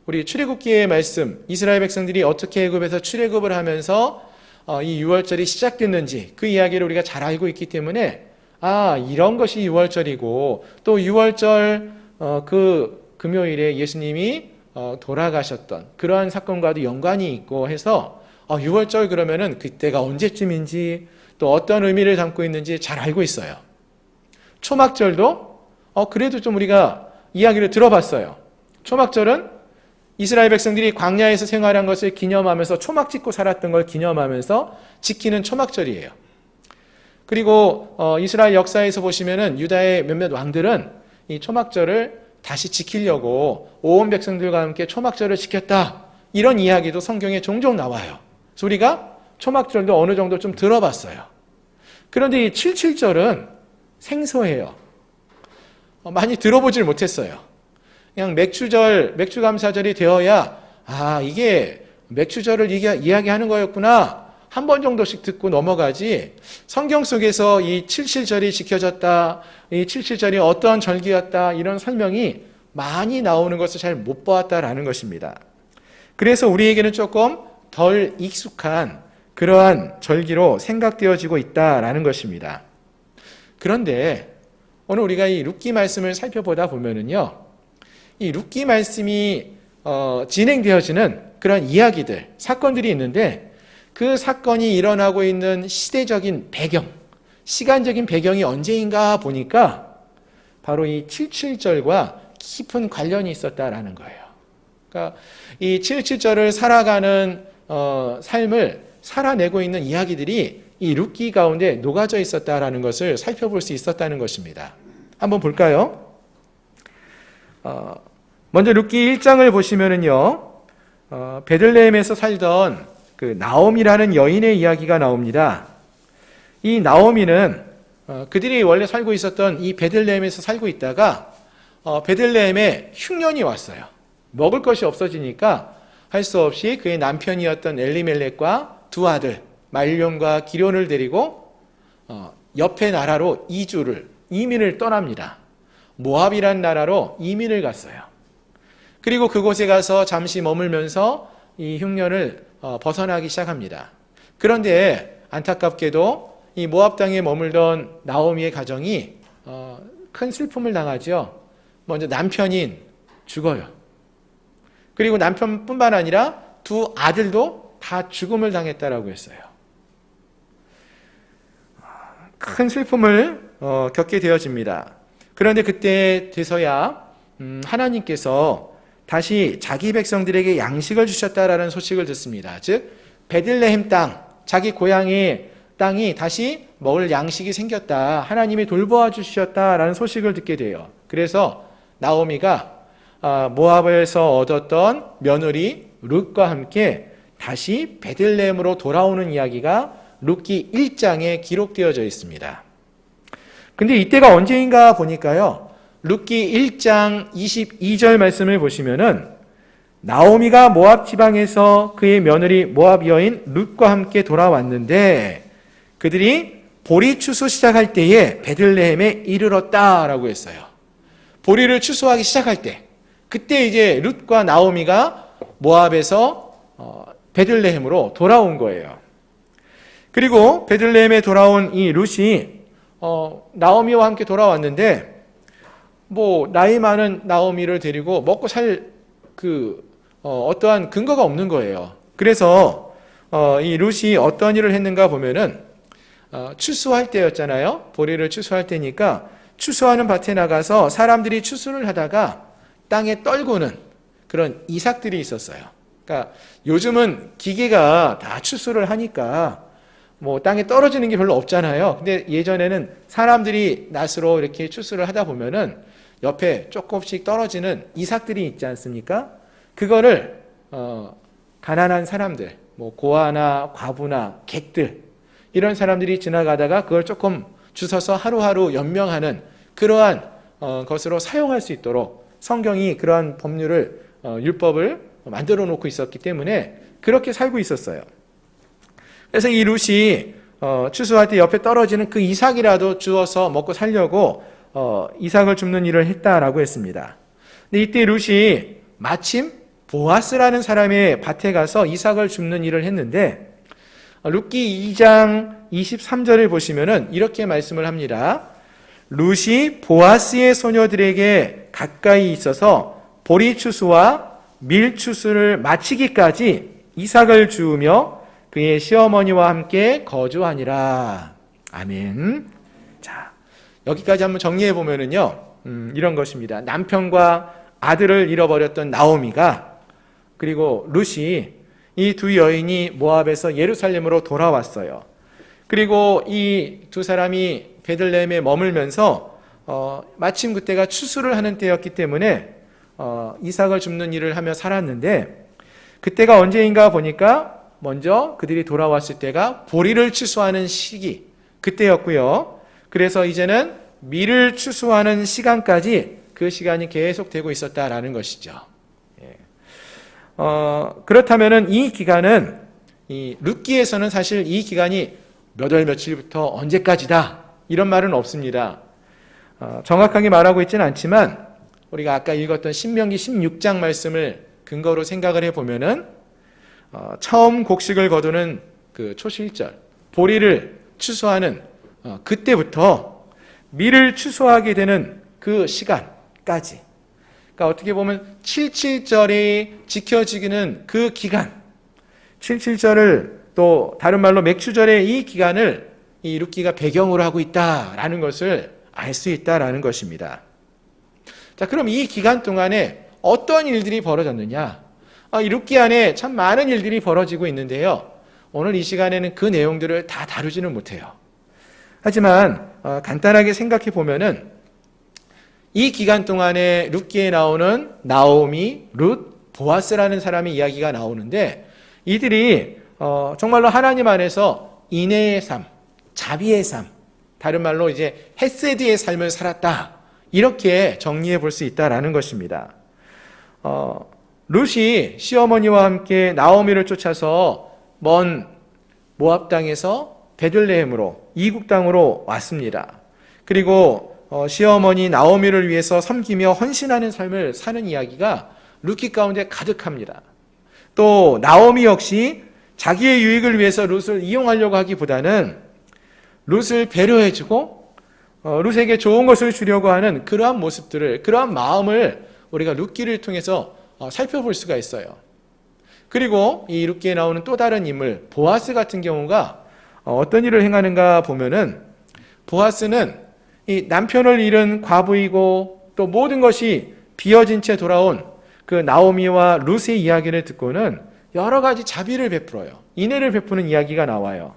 우리 출애굽기의 말씀, 이스라엘 백성들이 어떻게 애굽에서 출애굽을 하면서 이 유월절이 시작됐는지 그 이야기를 우리가 잘 알고 있기 때문에, 이런 것이 유월절이고, 또 유월절 그 금요일에 예수님이 돌아가셨던 그러한 사건과도 연관이 있고 해서 유월절 그러면은 그때가 언제쯤인지 또 어떤 의미를 담고 있는지 잘 알고 있어요. 초막절도 그래도 좀 우리가 이야기를 들어봤어요. 초막절은 이스라엘 백성들이 광야에서 생활한 것을 기념하면서 초막 짓고 살았던 걸 기념하면서 지키는 초막절이에요. 그리고 이스라엘 역사에서 보시면은 유다의 몇몇 왕들은 이 초막절을 다시 지키려고 온 백성들과 함께 초막절을 지켰다, 이런 이야기도 성경에 종종 나와요. 그래서 우리가 초막절도 어느 정도 좀 들어봤어요. 그런데 이 칠칠절은 생소해요. 많이 들어보질 못했어요. 그냥 맥주감사절이 되어야 이게 맥주절을 이야기하는 거였구나, 한 번 정도씩 듣고 넘어가지, 성경 속에서 이 칠칠절이 지켜졌다, 이 칠칠절이 어떠한 절기였다, 이런 설명이 많이 나오는 것을 잘 못 보았다라는 것입니다. 그래서 우리에게는 조금 덜 익숙한 그러한 절기로 생각되어지고 있다라는 것입니다. 그런데 오늘 우리가 이 룻기 말씀을 살펴보다 보면은요, 이 룻기 말씀이 진행되어지는 그런 이야기들, 사건들이 있는데, 그 사건이 일어나고 있는 시대적인 배경, 시간적인 배경이 언제인가 보니까 바로 이 칠칠절과 깊은 관련이 있었다라는 거예요. 그러니까 이 칠칠절을 살아가는 삶을 살아내고 있는 이야기들이 이 룻기 가운데 녹아져 있었다라는 것을 살펴볼 수 있었다는 것입니다. 한번 볼까요? 먼저 룻기 1장을 보시면은요, 베들레헴에서 살던 그 나오미라는 여인의 이야기가 나옵니다. 이 나오미는 그들이 원래 살고 있었던 이 베들레헴에서 살고 있다가 베들레헴에 흉년이 왔어요. 먹을 것이 없어지니까 할 수 없이 그의 남편이었던 엘리멜렉과 두 아들 말론과 기론을 데리고 옆의 나라로 이민을 떠납니다. 모압이란 나라로 이민을 갔어요. 그리고 그곳에 가서 잠시 머물면서 이 흉년을 벗어나기 시작합니다. 그런데 안타깝게도 이 모압 땅에 머물던 나오미의 가정이 큰 슬픔을 당하죠. 먼저 남편인 죽어요. 그리고 남편뿐만 아니라 두 아들도 다 죽음을 당했다라고 했어요. 큰 슬픔을 겪게 되어집니다. 그런데 그때 돼서야 하나님께서 다시 자기 백성들에게 양식을 주셨다라는 소식을 듣습니다. 즉 베들레헴 땅, 자기 고향의 땅이 다시 먹을 양식이 생겼다, 하나님이 돌보아 주셨다라는 소식을 듣게 돼요. 그래서 나오미가 모압에서 얻었던 며느리 룻과 함께 다시 베들레헴으로 돌아오는 이야기가 룻기 1장에 기록되어져 있습니다. 근데 이때가 언제인가 보니까요, 룻기 1장 22절 말씀을 보시면은 나오미가 모압 지방에서 그의 며느리 모압 여인 룻과 함께 돌아왔는데 그들이 보리 추수 시작할 때에 베들레헴에 이르렀다라고 했어요. 보리를 추수하기 시작할 때, 그때 이제 룻과 나오미가 모압에서 베들레헴으로 돌아온 거예요. 그리고 베들레헴에 돌아온 이 룻이 나오미와 함께 돌아왔는데 나이 많은 나오미를 데리고 먹고 살 어떠한 근거가 없는 거예요. 그래서 이 룻이 어떤 일을 했는가 보면은 추수할 때였잖아요. 보리를 추수할 때니까 추수하는 밭에 나가서 사람들이 추수를 하다가 땅에 떨구는 그런 이삭들이 있었어요. 그러니까 요즘은 기계가 다 추수를 하니까 땅에 떨어지는 게 별로 없잖아요. 근데 예전에는 사람들이 낫으로 이렇게 추수를 하다 보면은 옆에 조금씩 떨어지는 이삭들이 있지 않습니까? 그거를 가난한 사람들, 고아나 과부나 객들 이런 사람들이 지나가다가 그걸 조금 주워서 하루하루 연명하는 그러한 것으로 사용할 수 있도록 성경이 그러한 법률을 율법을 만들어 놓고 있었기 때문에 그렇게 살고 있었어요. 그래서 이 룻이 추수할 때 옆에 떨어지는 그 이삭이라도 주워서 먹고 살려고 이삭을 줍는 일을 했다라고 했습니다. 근데 이때 룻이 마침 보아스라는 사람의 밭에 가서 이삭을 줍는 일을 했는데 룻기 2장 23절을 보시면은 이렇게 말씀을 합니다. 룻이 보아스의 소녀들에게 가까이 있어서 보리 추수와 밀 추수를 마치기까지 이삭을 주우며 그의 시어머니와 함께 거주하니라. 아멘. 자, 여기까지 한번 정리해 보면은요, 이런 것입니다. 남편과 아들을 잃어버렸던 나오미가 그리고 룻이 이 두 여인이 모압에서 예루살렘으로 돌아왔어요. 그리고 이 두 사람이 베들레헴에 머물면서 마침 그때가 추수를 하는 때였기 때문에 이삭을 줍는 일을 하며 살았는데 그때가 언제인가 보니까 먼저 그들이 돌아왔을 때가 보리를 추수하는 시기 그때였고요. 그래서 이제는 밀을 추수하는 시간까지 그 시간이 계속되고 있었다라는 것이죠. 그렇다면은 이 기간은 이 룻기에서는 사실 이 기간이 몇 월 며칠부터 언제까지다 이런 말은 없습니다. 정확하게 말하고 있지는 않지만 우리가 아까 읽었던 신명기 16장 말씀을 근거로 생각을 해보면은 처음 곡식을 거두는 그 초실절 보리를 추수하는 그때부터 밀을 추수하게 되는 그 시간까지, 그러니까 어떻게 보면 77절이 지켜지기는 그 기간, 77절을 또 다른 말로 맥추절의 이 기간을 이 룻기가 배경으로 하고 있다라는 것을 알 수 있다라는 것입니다. 자, 그럼 이 기간 동안에 어떤 일들이 벌어졌느냐? 이 룻기 안에 참 많은 일들이 벌어지고 있는데요. 오늘 이 시간에는 그 내용들을 다 다루지는 못해요. 하지만 간단하게 생각해 보면은 이 기간 동안에 룻기에 나오는 나오미, 룻, 보아스라는 사람의 이야기가 나오는데 이들이 정말로 하나님 안에서 인애의 삶, 자비의 삶, 다른 말로 이제 헤세드의 삶을 살았다. 이렇게 정리해 볼 수 있다라는 것입니다. 룻이 시어머니와 함께 나오미를 쫓아서 먼 모압 땅에서 베들레헴으로 이국 땅으로 왔습니다. 그리고 시어머니 나오미를 위해서 섬기며 헌신하는 삶을 사는 이야기가 룻기 가운데 가득합니다. 또 나오미 역시 자기의 유익을 위해서 룻을 이용하려고 하기보다는 룻을 배려해주고 룻에게 좋은 것을 주려고 하는 그러한 모습들을, 그러한 마음을 우리가 룻기를 통해서 살펴볼 수가 있어요. 그리고 이 룻기에 나오는 또 다른 인물 보아스 같은 경우가 어떤 일을 행하는가 보면은 보아스는 이 남편을 잃은 과부이고 또 모든 것이 비어진 채 돌아온 그 나오미와 룻의 이야기를 듣고는 여러 가지 자비를 베풀어요. 인애를 베푸는 이야기가 나와요.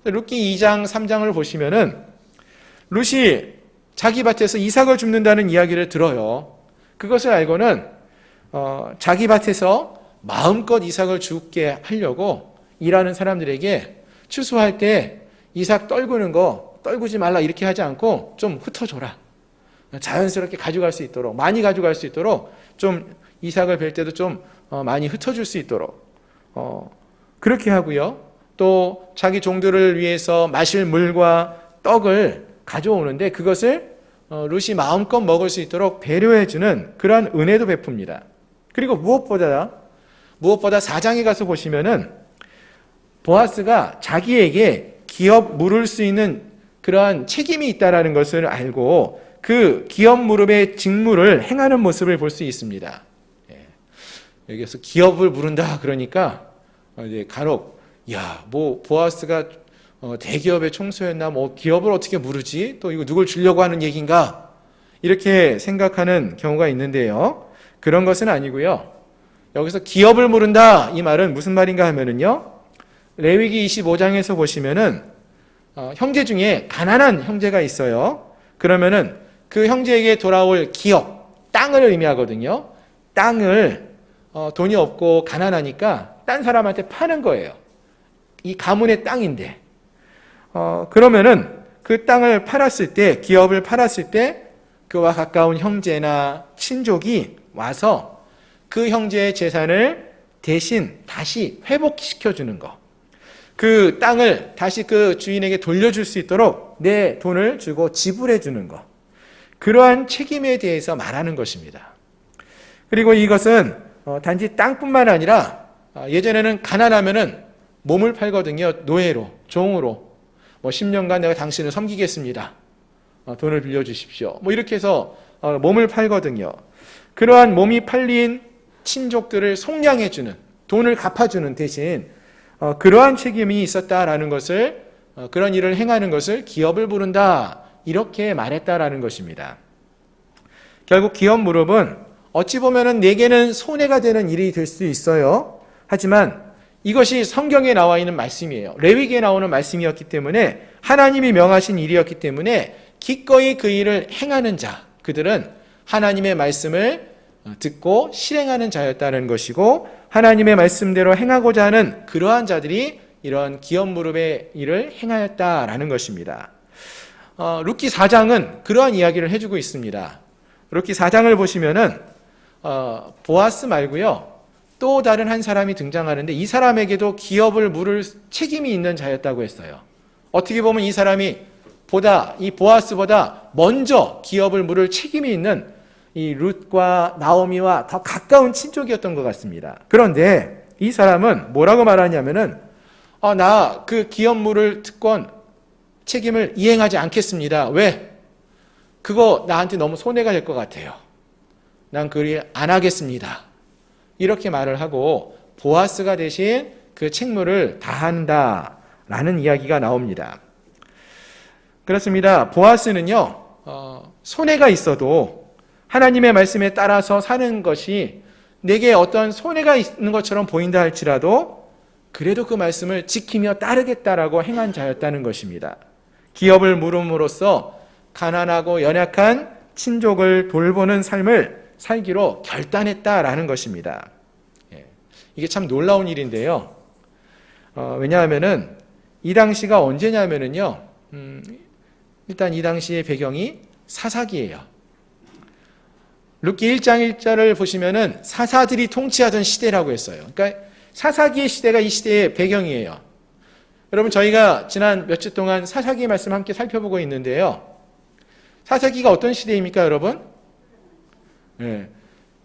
룻기 2장 3장을 보시면은 룻이 자기 밭에서 이삭을 줍는다는 이야기를 들어요. 그것을 알고는 자기 밭에서 마음껏 이삭을 주게 하려고 일하는 사람들에게 추수할 때 이삭 떨구는 거 떨구지 말라 이렇게 하지 않고 좀 흩어줘라. 자연스럽게 가져갈 수 있도록, 많이 가져갈 수 있도록 좀 이삭을 벨 때도 좀 많이 흩어줄 수 있도록 그렇게 하고요. 또 자기 종들을 위해서 마실 물과 떡을 가져오는데 그것을 룻이 마음껏 먹을 수 있도록 배려해주는 그러한 은혜도 베풉니다. 그리고 무엇보다 4장에 가서 보시면은 보아스가 자기에게 기업 물을 수 있는 그러한 책임이 있다라는 것을 알고 그 기업 무릎의 직무를 행하는 모습을 볼 수 있습니다. 여기서 기업을 물은다 그러니까 이제 간혹 보아스가 대기업의 총수였나 기업을 어떻게 물으지? 또 이거 누굴 주려고 하는 얘기인가? 이렇게 생각하는 경우가 있는데요. 그런 것은 아니고요. 여기서 기업을 물은다 이 말은 무슨 말인가 하면은요. 레위기 25장에서 보시면은 형제 중에 가난한 형제가 있어요. 그러면은 그 형제에게 돌아올 기업, 땅을 의미하거든요. 땅을 돈이 없고 가난하니까 딴 사람한테 파는 거예요. 이 가문의 땅인데 그러면은 그 땅을 팔았을 때, 기업을 팔았을 때 그와 가까운 형제나 친족이 와서 그 형제의 재산을 대신 다시 회복시켜주는 거, 그 땅을 다시 그 주인에게 돌려줄 수 있도록 내 돈을 주고 지불해주는 거, 그러한 책임에 대해서 말하는 것입니다. 그리고 이것은 단지 땅뿐만 아니라 예전에는 가난하면은 몸을 팔거든요. 노예로, 종으로. 10년간 내가 당신을 섬기겠습니다. 돈을 빌려주십시오. 이렇게 해서 몸을 팔거든요. 그러한 몸이 팔린 친족들을 속량해주는, 돈을 갚아주는 대신 그러한 책임이 있었다라는 것을, 그런 일을 행하는 것을 기업을 부른다, 이렇게 말했다라는 것입니다. 결국 기업 무릎은 어찌 보면은 내게는 손해가 되는 일이 될 수 있어요. 하지만 이것이 성경에 나와 있는 말씀이에요. 레위기에 나오는 말씀이었기 때문에, 하나님이 명하신 일이었기 때문에 기꺼이 그 일을 행하는 자, 그들은 하나님의 말씀을 듣고 실행하는 자였다는 것이고, 하나님의 말씀대로 행하고자 하는 그러한 자들이 이런 기업 무릎의 일을 행하였다라는 것입니다. 룻기 4장은 그러한 이야기를 해주고 있습니다. 룻기 4장을 보시면은 보아스 말고요, 또 다른 한 사람이 등장하는데 이 사람에게도 기업을 물을 책임이 있는 자였다고 했어요. 어떻게 보면 이 사람이 이 보아스보다 먼저 기업을 물을 책임이 있는 이 룻과 나오미와 더 가까운 친족이었던 것 같습니다. 그런데 이 사람은 뭐라고 말하냐면은 나 그 기업 물을 특권 책임을 이행하지 않겠습니다. 왜? 그거 나한테 너무 손해가 될 것 같아요. 난 그리 안 하겠습니다. 이렇게 말을 하고 보아스가 대신 그 책무를 다한다라는 이야기가 나옵니다. 그렇습니다. 보아스는요, 손해가 있어도 하나님의 말씀에 따라서 사는 것이 내게 어떤 손해가 있는 것처럼 보인다 할지라도 그래도 그 말씀을 지키며 따르겠다라고 행한 자였다는 것입니다. 기업을 물음으로써 가난하고 연약한 친족을 돌보는 삶을 살기로 결단했다라는 것입니다. 이게 참 놀라운 일인데요. 왜냐하면은 이 당시가 언제냐면은요, 일단 이 당시의 배경이 사사기예요. 룻기 1장 1절을 보시면은 사사들이 통치하던 시대라고 했어요. 그러니까 사사기의 시대가 이 시대의 배경이에요. 여러분, 저희가 지난 몇 주 동안 사사기 말씀 함께 살펴보고 있는데요. 사사기가 어떤 시대입니까, 여러분?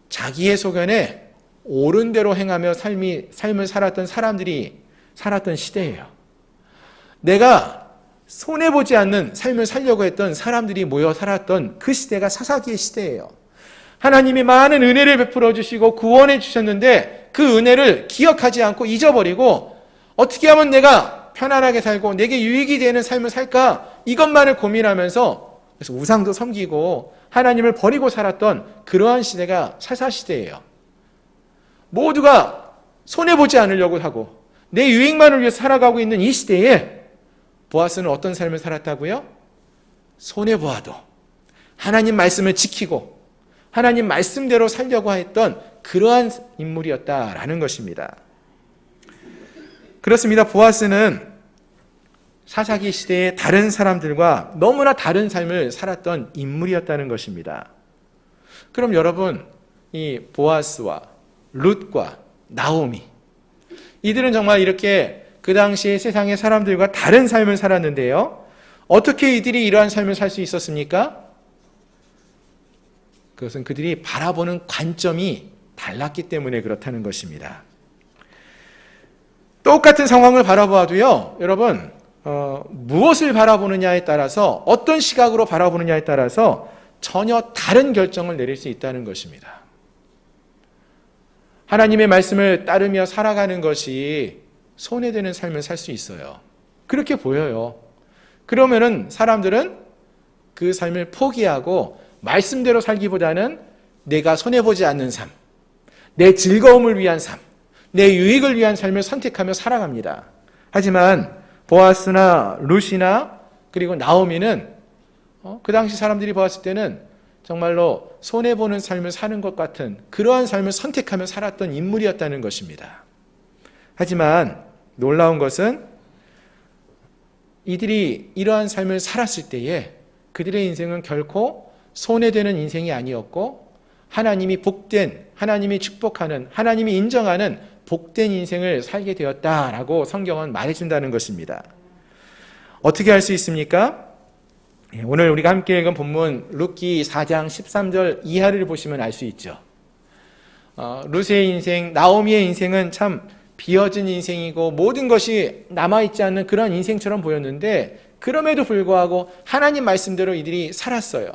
자기의 소견에 옳은 대로 행하며 삶을 살았던 사람들이 살았던 시대예요. 내가 손해보지 않는 삶을 살려고 했던 사람들이 모여 살았던 그 시대가 사사기의 시대예요. 하나님이 많은 은혜를 베풀어 주시고 구원해 주셨는데 그 은혜를 기억하지 않고 잊어버리고 어떻게 하면 내가 편안하게 살고 내게 유익이 되는 삶을 살까, 이것만을 고민하면서 그래서 우상도 섬기고 하나님을 버리고 살았던 그러한 시대가 사사시대예요. 모두가 손해보지 않으려고 하고 내 유익만을 위해 살아가고 있는 이 시대에 보아스는 어떤 삶을 살았다고요? 손해보아도 하나님 말씀을 지키고 하나님 말씀대로 살려고 했던 그러한 인물이었다라는 것입니다. 그렇습니다. 보아스는 사사기 시대의 다른 사람들과 너무나 다른 삶을 살았던 인물이었다는 것입니다. 그럼 여러분, 이 보아스와 룻과 나오미, 이들은 정말 이렇게 그 당시에 세상의 사람들과 다른 삶을 살았는데요. 어떻게 이들이 이러한 삶을 살 수 있었습니까? 그것은 그들이 바라보는 관점이 달랐기 때문에 그렇다는 것입니다. 똑같은 상황을 바라보아도요, 여러분, 무엇을 바라보느냐에 따라서, 어떤 시각으로 바라보느냐에 따라서 전혀 다른 결정을 내릴 수 있다는 것입니다. 하나님의 말씀을 따르며 살아가는 것이 손해되는 삶을 살 수 있어요. 그렇게 보여요. 그러면은 사람들은 그 삶을 포기하고 말씀대로 살기보다는 내가 손해보지 않는 삶, 내 즐거움을 위한 삶, 내 유익을 위한 삶을 선택하며 살아갑니다. 하지만 보아스나 룻이나 그리고 나오미는 그 당시 사람들이 보았을 때는 정말로 손해보는 삶을 사는 것 같은 그러한 삶을 선택하며 살았던 인물이었다는 것입니다. 하지만 놀라운 것은 이들이 이러한 삶을 살았을 때에 그들의 인생은 결코 손해되는 인생이 아니었고 하나님이 복된, 하나님이 축복하는, 하나님이 인정하는 복된 인생을 살게 되었다라고 성경은 말해준다는 것입니다. 어떻게 할 수 있습니까? 오늘 우리가 함께 읽은 본문 룻기 4장 13절 이하를 보시면 알 수 있죠. 룻의 인생, 나오미의 인생은 참 비어진 인생이고 모든 것이 남아있지 않는 그런 인생처럼 보였는데 그럼에도 불구하고 하나님 말씀대로 이들이 살았어요.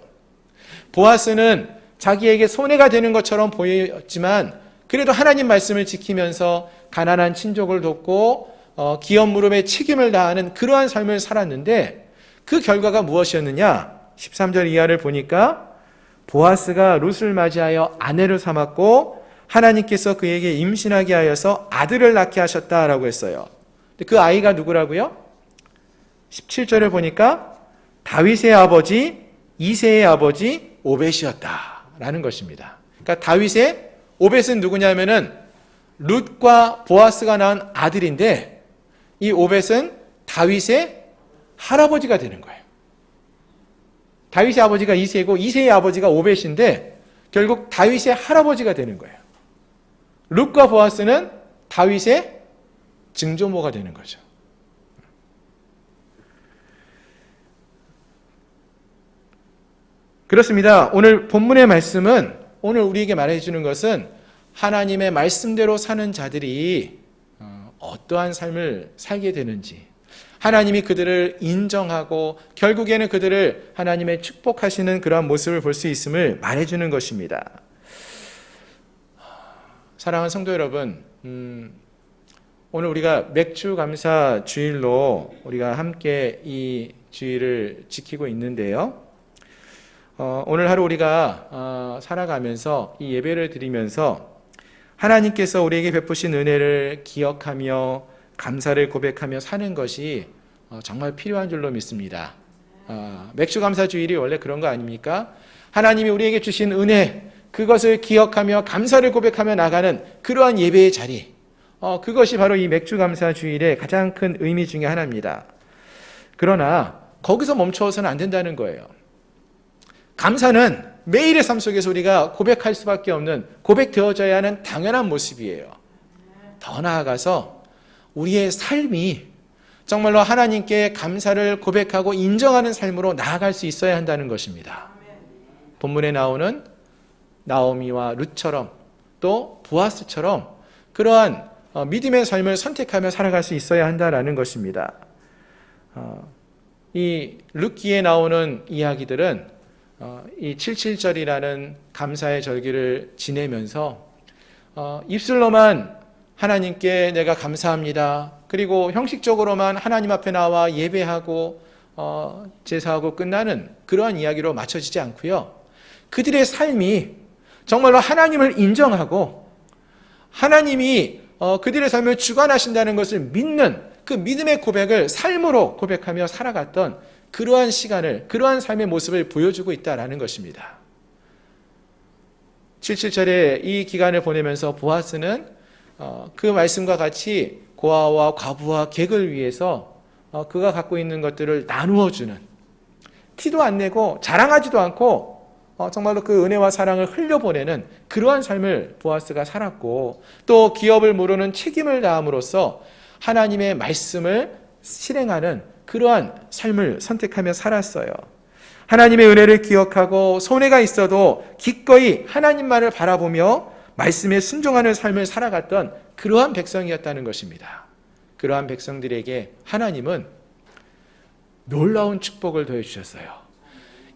보아스는 자기에게 손해가 되는 것처럼 보였지만 그래도 하나님 말씀을 지키면서 가난한 친족을 돕고 기업 무릎에 책임을 다하는 그러한 삶을 살았는데 그 결과가 무엇이었느냐? 13절 이하를 보니까 보아스가 룻을 맞이하여 아내를 삼았고 하나님께서 그에게 임신하게 하여서 아들을 낳게 하셨다라고 했어요. 그 아이가 누구라고요? 17절을 보니까 다윗의 아버지 이새의 아버지 오벳이었다라는 것입니다. 그러니까 다윗의 오벳은 누구냐면은 룻과 보아스가 낳은 아들인데 이 오벳은 다윗의 할아버지가 되는 거예요. 다윗의 아버지가 이새고 이새의 아버지가 오벳인데 결국 다윗의 할아버지가 되는 거예요. 룻과 보아스는 다윗의 증조모가 되는 거죠. 그렇습니다. 오늘 본문의 말씀은 오늘 우리에게 말해주는 것은 하나님의 말씀대로 사는 자들이 어떠한 삶을 살게 되는지 하나님이 그들을 인정하고 결국에는 그들을 하나님의 축복하시는 그러한 모습을 볼 수 있음을 말해주는 것입니다. 사랑하는 성도 여러분, 오늘 우리가 맥주 감사 주일로 우리가 함께 이 주일을 지키고 있는데요. 오늘 하루 우리가 살아가면서 이 예배를 드리면서 하나님께서 우리에게 베푸신 은혜를 기억하며 감사를 고백하며 사는 것이 정말 필요한 줄로 믿습니다. 맥주 감사 주일이 원래 그런 거 아닙니까? 하나님이 우리에게 주신 은혜, 그것을 기억하며 감사를 고백하며 나가는 그러한 예배의 자리, 그것이 바로 이 맥주 감사 주일의 가장 큰 의미 중에 하나입니다. 그러나 거기서 멈춰서는 안 된다는 거예요. 감사는 매일의 삶 속에서 우리가 고백할 수밖에 없는, 고백되어져야 하는 당연한 모습이에요. 더 나아가서 우리의 삶이 정말로 하나님께 감사를 고백하고 인정하는 삶으로 나아갈 수 있어야 한다는 것입니다. 본문에 나오는 나오미와 룻처럼 또 보아스처럼 그러한 믿음의 삶을 선택하며 살아갈 수 있어야 한다는 것입니다. 이 룻기에 나오는 이야기들은 이 77절이라는 감사의 절기를 지내면서 입술로만 하나님께 내가 감사합니다. 그리고 형식적으로만 하나님 앞에 나와 예배하고 제사하고 끝나는 그러한 이야기로 맞춰지지 않고요. 그들의 삶이 정말로 하나님을 인정하고 하나님이 그들의 삶을 주관하신다는 것을 믿는 그 믿음의 고백을 삶으로 고백하며 살아갔던 그러한 시간을, 그러한 삶의 모습을 보여주고 있다는 것입니다. 77절에 이 기간을 보내면서 보아스는 그 말씀과 같이 고아와 과부와 객을 위해서 그가 갖고 있는 것들을 나누어 주는, 티도 안 내고 자랑하지도 않고 정말로 그 은혜와 사랑을 흘려보내는 그러한 삶을 보아스가 살았고, 또 기업을 모르는 책임을 다함으로써 하나님의 말씀을 실행하는 그러한 삶을 선택하며 살았어요. 하나님의 은혜를 기억하고 손해가 있어도 기꺼이 하나님만을 바라보며 말씀에 순종하는 삶을 살아갔던 그러한 백성이었다는 것입니다. 그러한 백성들에게 하나님은 놀라운 축복을 더해주셨어요.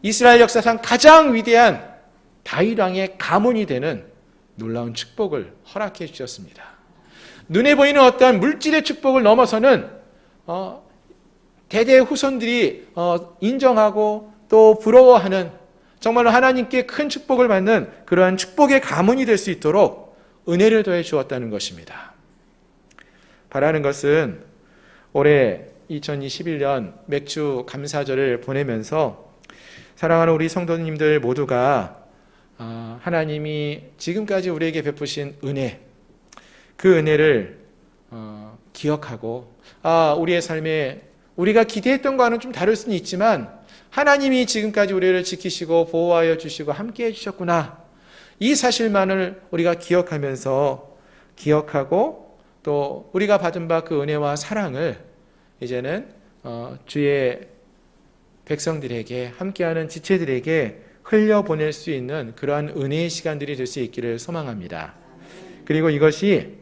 이스라엘 역사상 가장 위대한 다윗 왕의 가문이 되는 놀라운 축복을 허락해 주셨습니다. 눈에 보이는 어떠한 물질의 축복을 넘어서는 대대 후손들이 인정하고 또 부러워하는 정말로 하나님께 큰 축복을 받는 그러한 축복의 가문이 될 수 있도록 은혜를 더해 주었다는 것입니다. 바라는 것은 올해 2021년 맥주 감사절을 보내면서 사랑하는 우리 성도님들 모두가 하나님이 지금까지 우리에게 베푸신 은혜, 그 은혜를 기억하고 우리의 삶에 우리가 기대했던 거와는 좀 다를 수는 있지만 하나님이 지금까지 우리를 지키시고 보호하여 주시고 함께해 주셨구나, 이 사실만을 우리가 기억하고 또 우리가 받은 바 그 은혜와 사랑을 이제는 주의 백성들에게, 함께하는 지체들에게 흘려보낼 수 있는 그러한 은혜의 시간들이 될 수 있기를 소망합니다. 그리고 이것이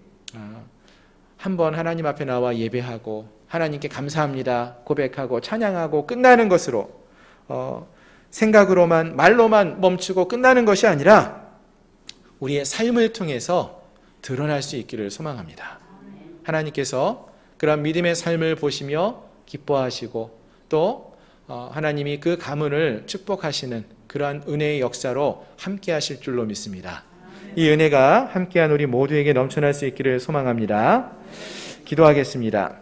한번 하나님 앞에 나와 예배하고 하나님께 감사합니다 고백하고 찬양하고 끝나는 것으로 생각으로만 말로만 멈추고 끝나는 것이 아니라 우리의 삶을 통해서 드러날 수 있기를 소망합니다. 하나님께서 그런 믿음의 삶을 보시며 기뻐하시고 또 하나님이 그 가문을 축복하시는 그러한 은혜의 역사로 함께 하실 줄로 믿습니다. 이 은혜가 함께한 우리 모두에게 넘쳐날 수 있기를 소망합니다. 기도하겠습니다.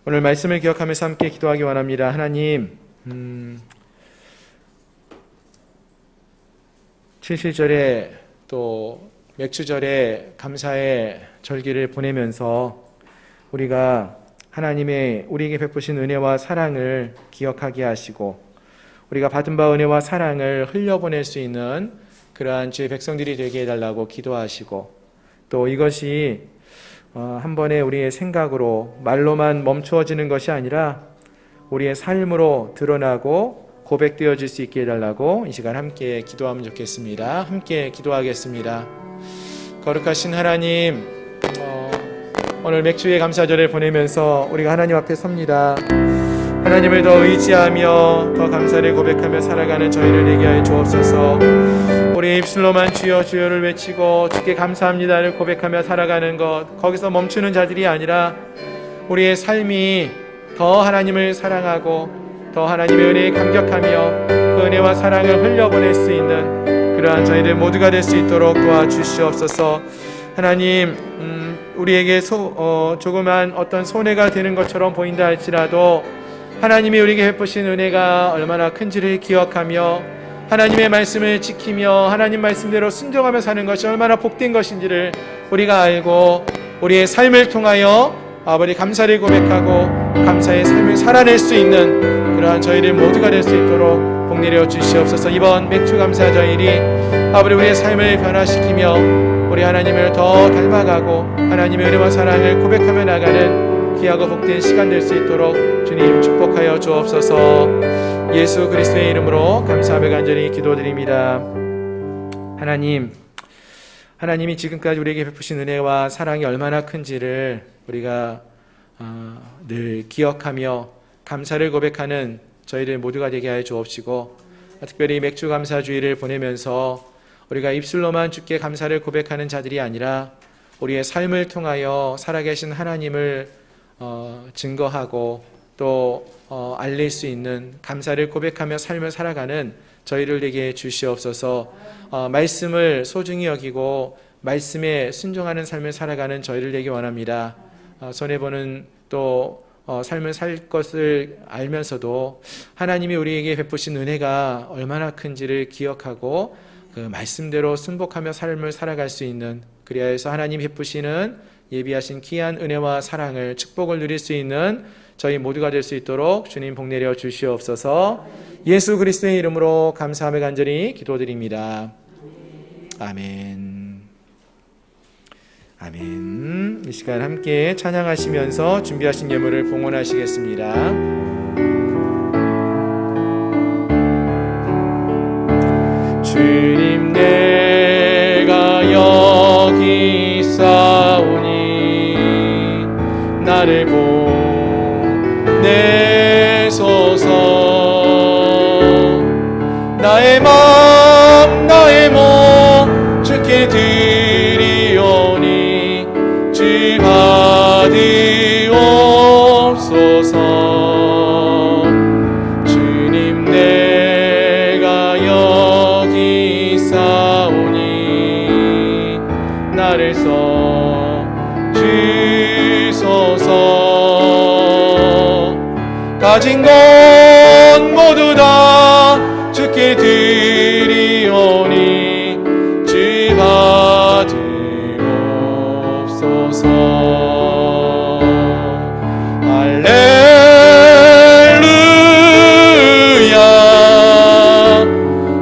오늘 말씀을 기억하면서 함께 기도하기 원합니다. 하나님, 7.7절에 또 맥주절에 감사의 절기를 보내면서 우리가 하나님의 우리에게 베푸신 은혜와 사랑을 기억하게 하시고 우리가 받은 바 은혜와 사랑을 흘려보낼 수 있는 그러한 주의 백성들이 되게 해달라고 기도하시고 또 이것이 한 번에 우리의 생각으로 말로만 멈추어지는 것이 아니라 우리의 삶으로 드러나고 고백되어질 수 있게 해달라고 이 시간 함께 기도하면 좋겠습니다. 함께 기도하겠습니다. 거룩하신 하나님, 오늘 맥주의 감사절을 보내면서 우리가 하나님 앞에 섭니다. 하나님을 더 의지하며 더 감사를 고백하며 살아가는 저희를 되게 하여 주옵소서. 우리의 입술로만 주여 주여를 외치고 주께 감사합니다를 고백하며 살아가는 것, 거기서 멈추는 자들이 아니라 우리의 삶이 더 하나님을 사랑하고 더 하나님의 은혜에 감격하며 그 은혜와 사랑을 흘려보낼 수 있는 그러한 저희들 모두가 될 수 있도록 도와주시옵소서. 하나님, 우리에게 조그만 어떤 손해가 되는 것처럼 보인다 할지라도 하나님이 우리에게 베푸신 은혜가 얼마나 큰지를 기억하며 하나님의 말씀을 지키며 하나님 말씀대로 순종하며 사는 것이 얼마나 복된 것인지를 우리가 알고 우리의 삶을 통하여 아버지 감사를 고백하고 감사의 삶을 살아낼 수 있는 그러한 저희들 모두가 될 수 있도록 복내려 주시옵소서. 이번 맥주 감사절이 아버지 우리의 삶을 변화시키며 우리 하나님을 더 닮아가고 하나님의 은혜와 사랑을 고백하며 나가는 귀하고 복된 시간 될 수 있도록 주님 축복하여 주옵소서. 예수 그리스도의 이름으로 감사하며 간절히 기도드립니다. 하나님이 지금까지 우리에게 베푸신 은혜와 사랑이 얼마나 큰지를 우리가 늘 기억하며 감사를 고백하는 저희들 모두가 되게 하여 주옵시고 특별히 맥주 감사주의를 보내면서 우리가 입술로만 주께 감사를 고백하는 자들이 아니라 우리의 삶을 통하여 살아계신 하나님을 증거하고 또 알릴 수 있는 감사를 고백하며 삶을 살아가는 저희를 되게 주시옵소서. 말씀을 소중히 여기고 말씀에 순종하는 삶을 살아가는 저희를 되게 원합니다. 손해보는 또 삶을 살 것을 알면서도 하나님이 우리에게 베푸신 은혜가 얼마나 큰지를 기억하고 그 말씀대로 순복하며 삶을 살아갈 수 있는, 그리하여서 하나님 베푸시는 예비하신 귀한 은혜와 사랑을 축복을 누릴 수 있는 저희 모두가 될 수 있도록 주님 복내려 주시옵소서. 예수 그리스도의 이름으로 감사하며 간절히 기도드립니다. 아멘. 아멘. 이 시간 함께 찬양하시면서 준비하신 예물을 봉헌하시겠습니다. 주님 내가 여기 있사오니 나를 보내소서. 나의 마음 나의 몸 주께 드리오니 주 받으옵소서. 주님 내가 여기 있사오니 나를 써 주소서. 가진 것 모두 다 주께 드리오니 주 받으옵소서. 할렐루야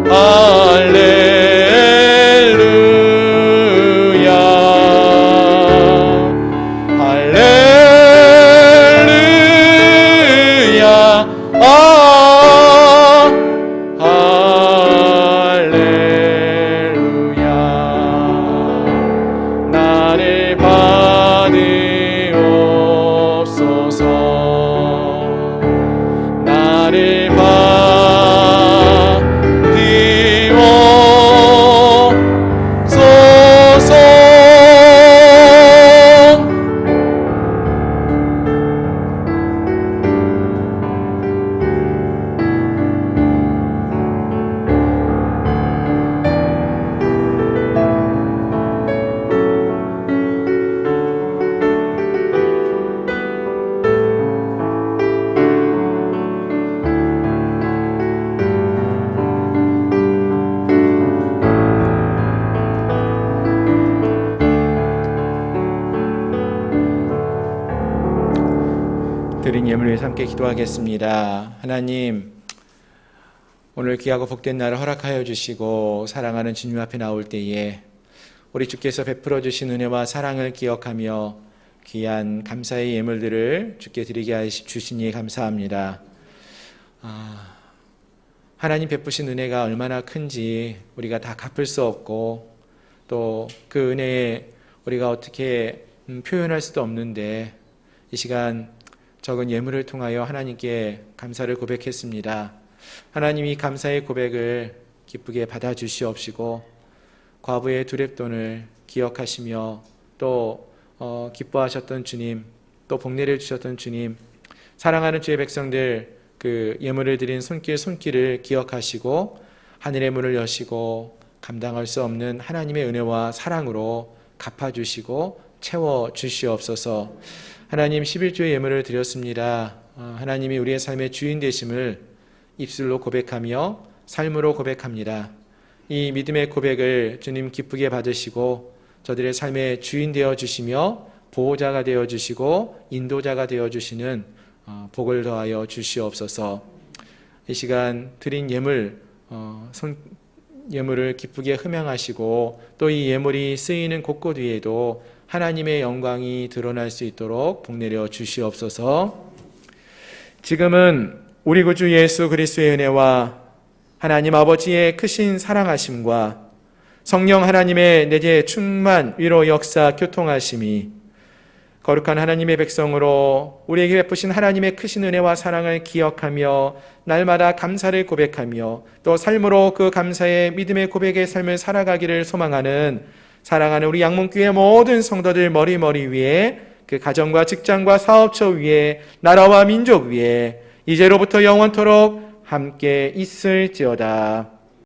할렐루야 할렐루야 할렐루야. 나를 받으옵소서. 나를 받으옵소서. 드린 예물을 위해서 함께 기도하겠습니다. 하나님, 오늘 귀하고 복된 날을 허락하여 주시고 사랑하는 주님 앞에 나올 때에 우리 주께서 베풀어 주신 은혜와 사랑을 기억하며 귀한 감사의 예물들을 주께 드리게 주시니 감사합니다. 하나님 베푸신 은혜가 얼마나 큰지 우리가 다 갚을 수 없고 또 그 은혜에 우리가 어떻게 표현할 수도 없는데 이 시간 적은 예물을 통하여 하나님께 감사를 고백했습니다. 하나님이 감사의 고백을 기쁘게 받아주시옵시고 과부의 두렙돈을 기억하시며 또 기뻐하셨던 주님, 또 복내를 주셨던 주님, 사랑하는 주의 백성들 그 예물을 드린 손길을 기억하시고 하늘의 문을 여시고 감당할 수 없는 하나님의 은혜와 사랑으로 갚아주시고 채워주시옵소서. 하나님, 11조의 예물을 드렸습니다. 하나님이 우리의 삶의 주인 되심을 입술로 고백하며 삶으로 고백합니다. 이 믿음의 고백을 주님 기쁘게 받으시고 저들의 삶의 주인 되어주시며 보호자가 되어주시고 인도자가 되어주시는 복을 더하여 주시옵소서. 이 시간 드린 예물을 기쁘게 흠양하시고 또 이 예물이 쓰이는 곳곳 위에도 하나님의 영광이 드러날 수 있도록 복내려 주시옵소서. 지금은 우리 구주 예수 그리스도의 은혜와 하나님 아버지의 크신 사랑하심과 성령 하나님의 내재 충만 위로 역사 교통하심이 거룩한 하나님의 백성으로 우리에게 베푸신 하나님의 크신 은혜와 사랑을 기억하며 날마다 감사를 고백하며 또 삶으로 그 감사의 믿음의 고백의 삶을 살아가기를 소망하는 사랑하는 우리 양문교회 모든 성도들 머리 위에 그 가정과 직장과 사업처 위에 나라와 민족 위에 이제로부터 영원토록 함께 있을지어다.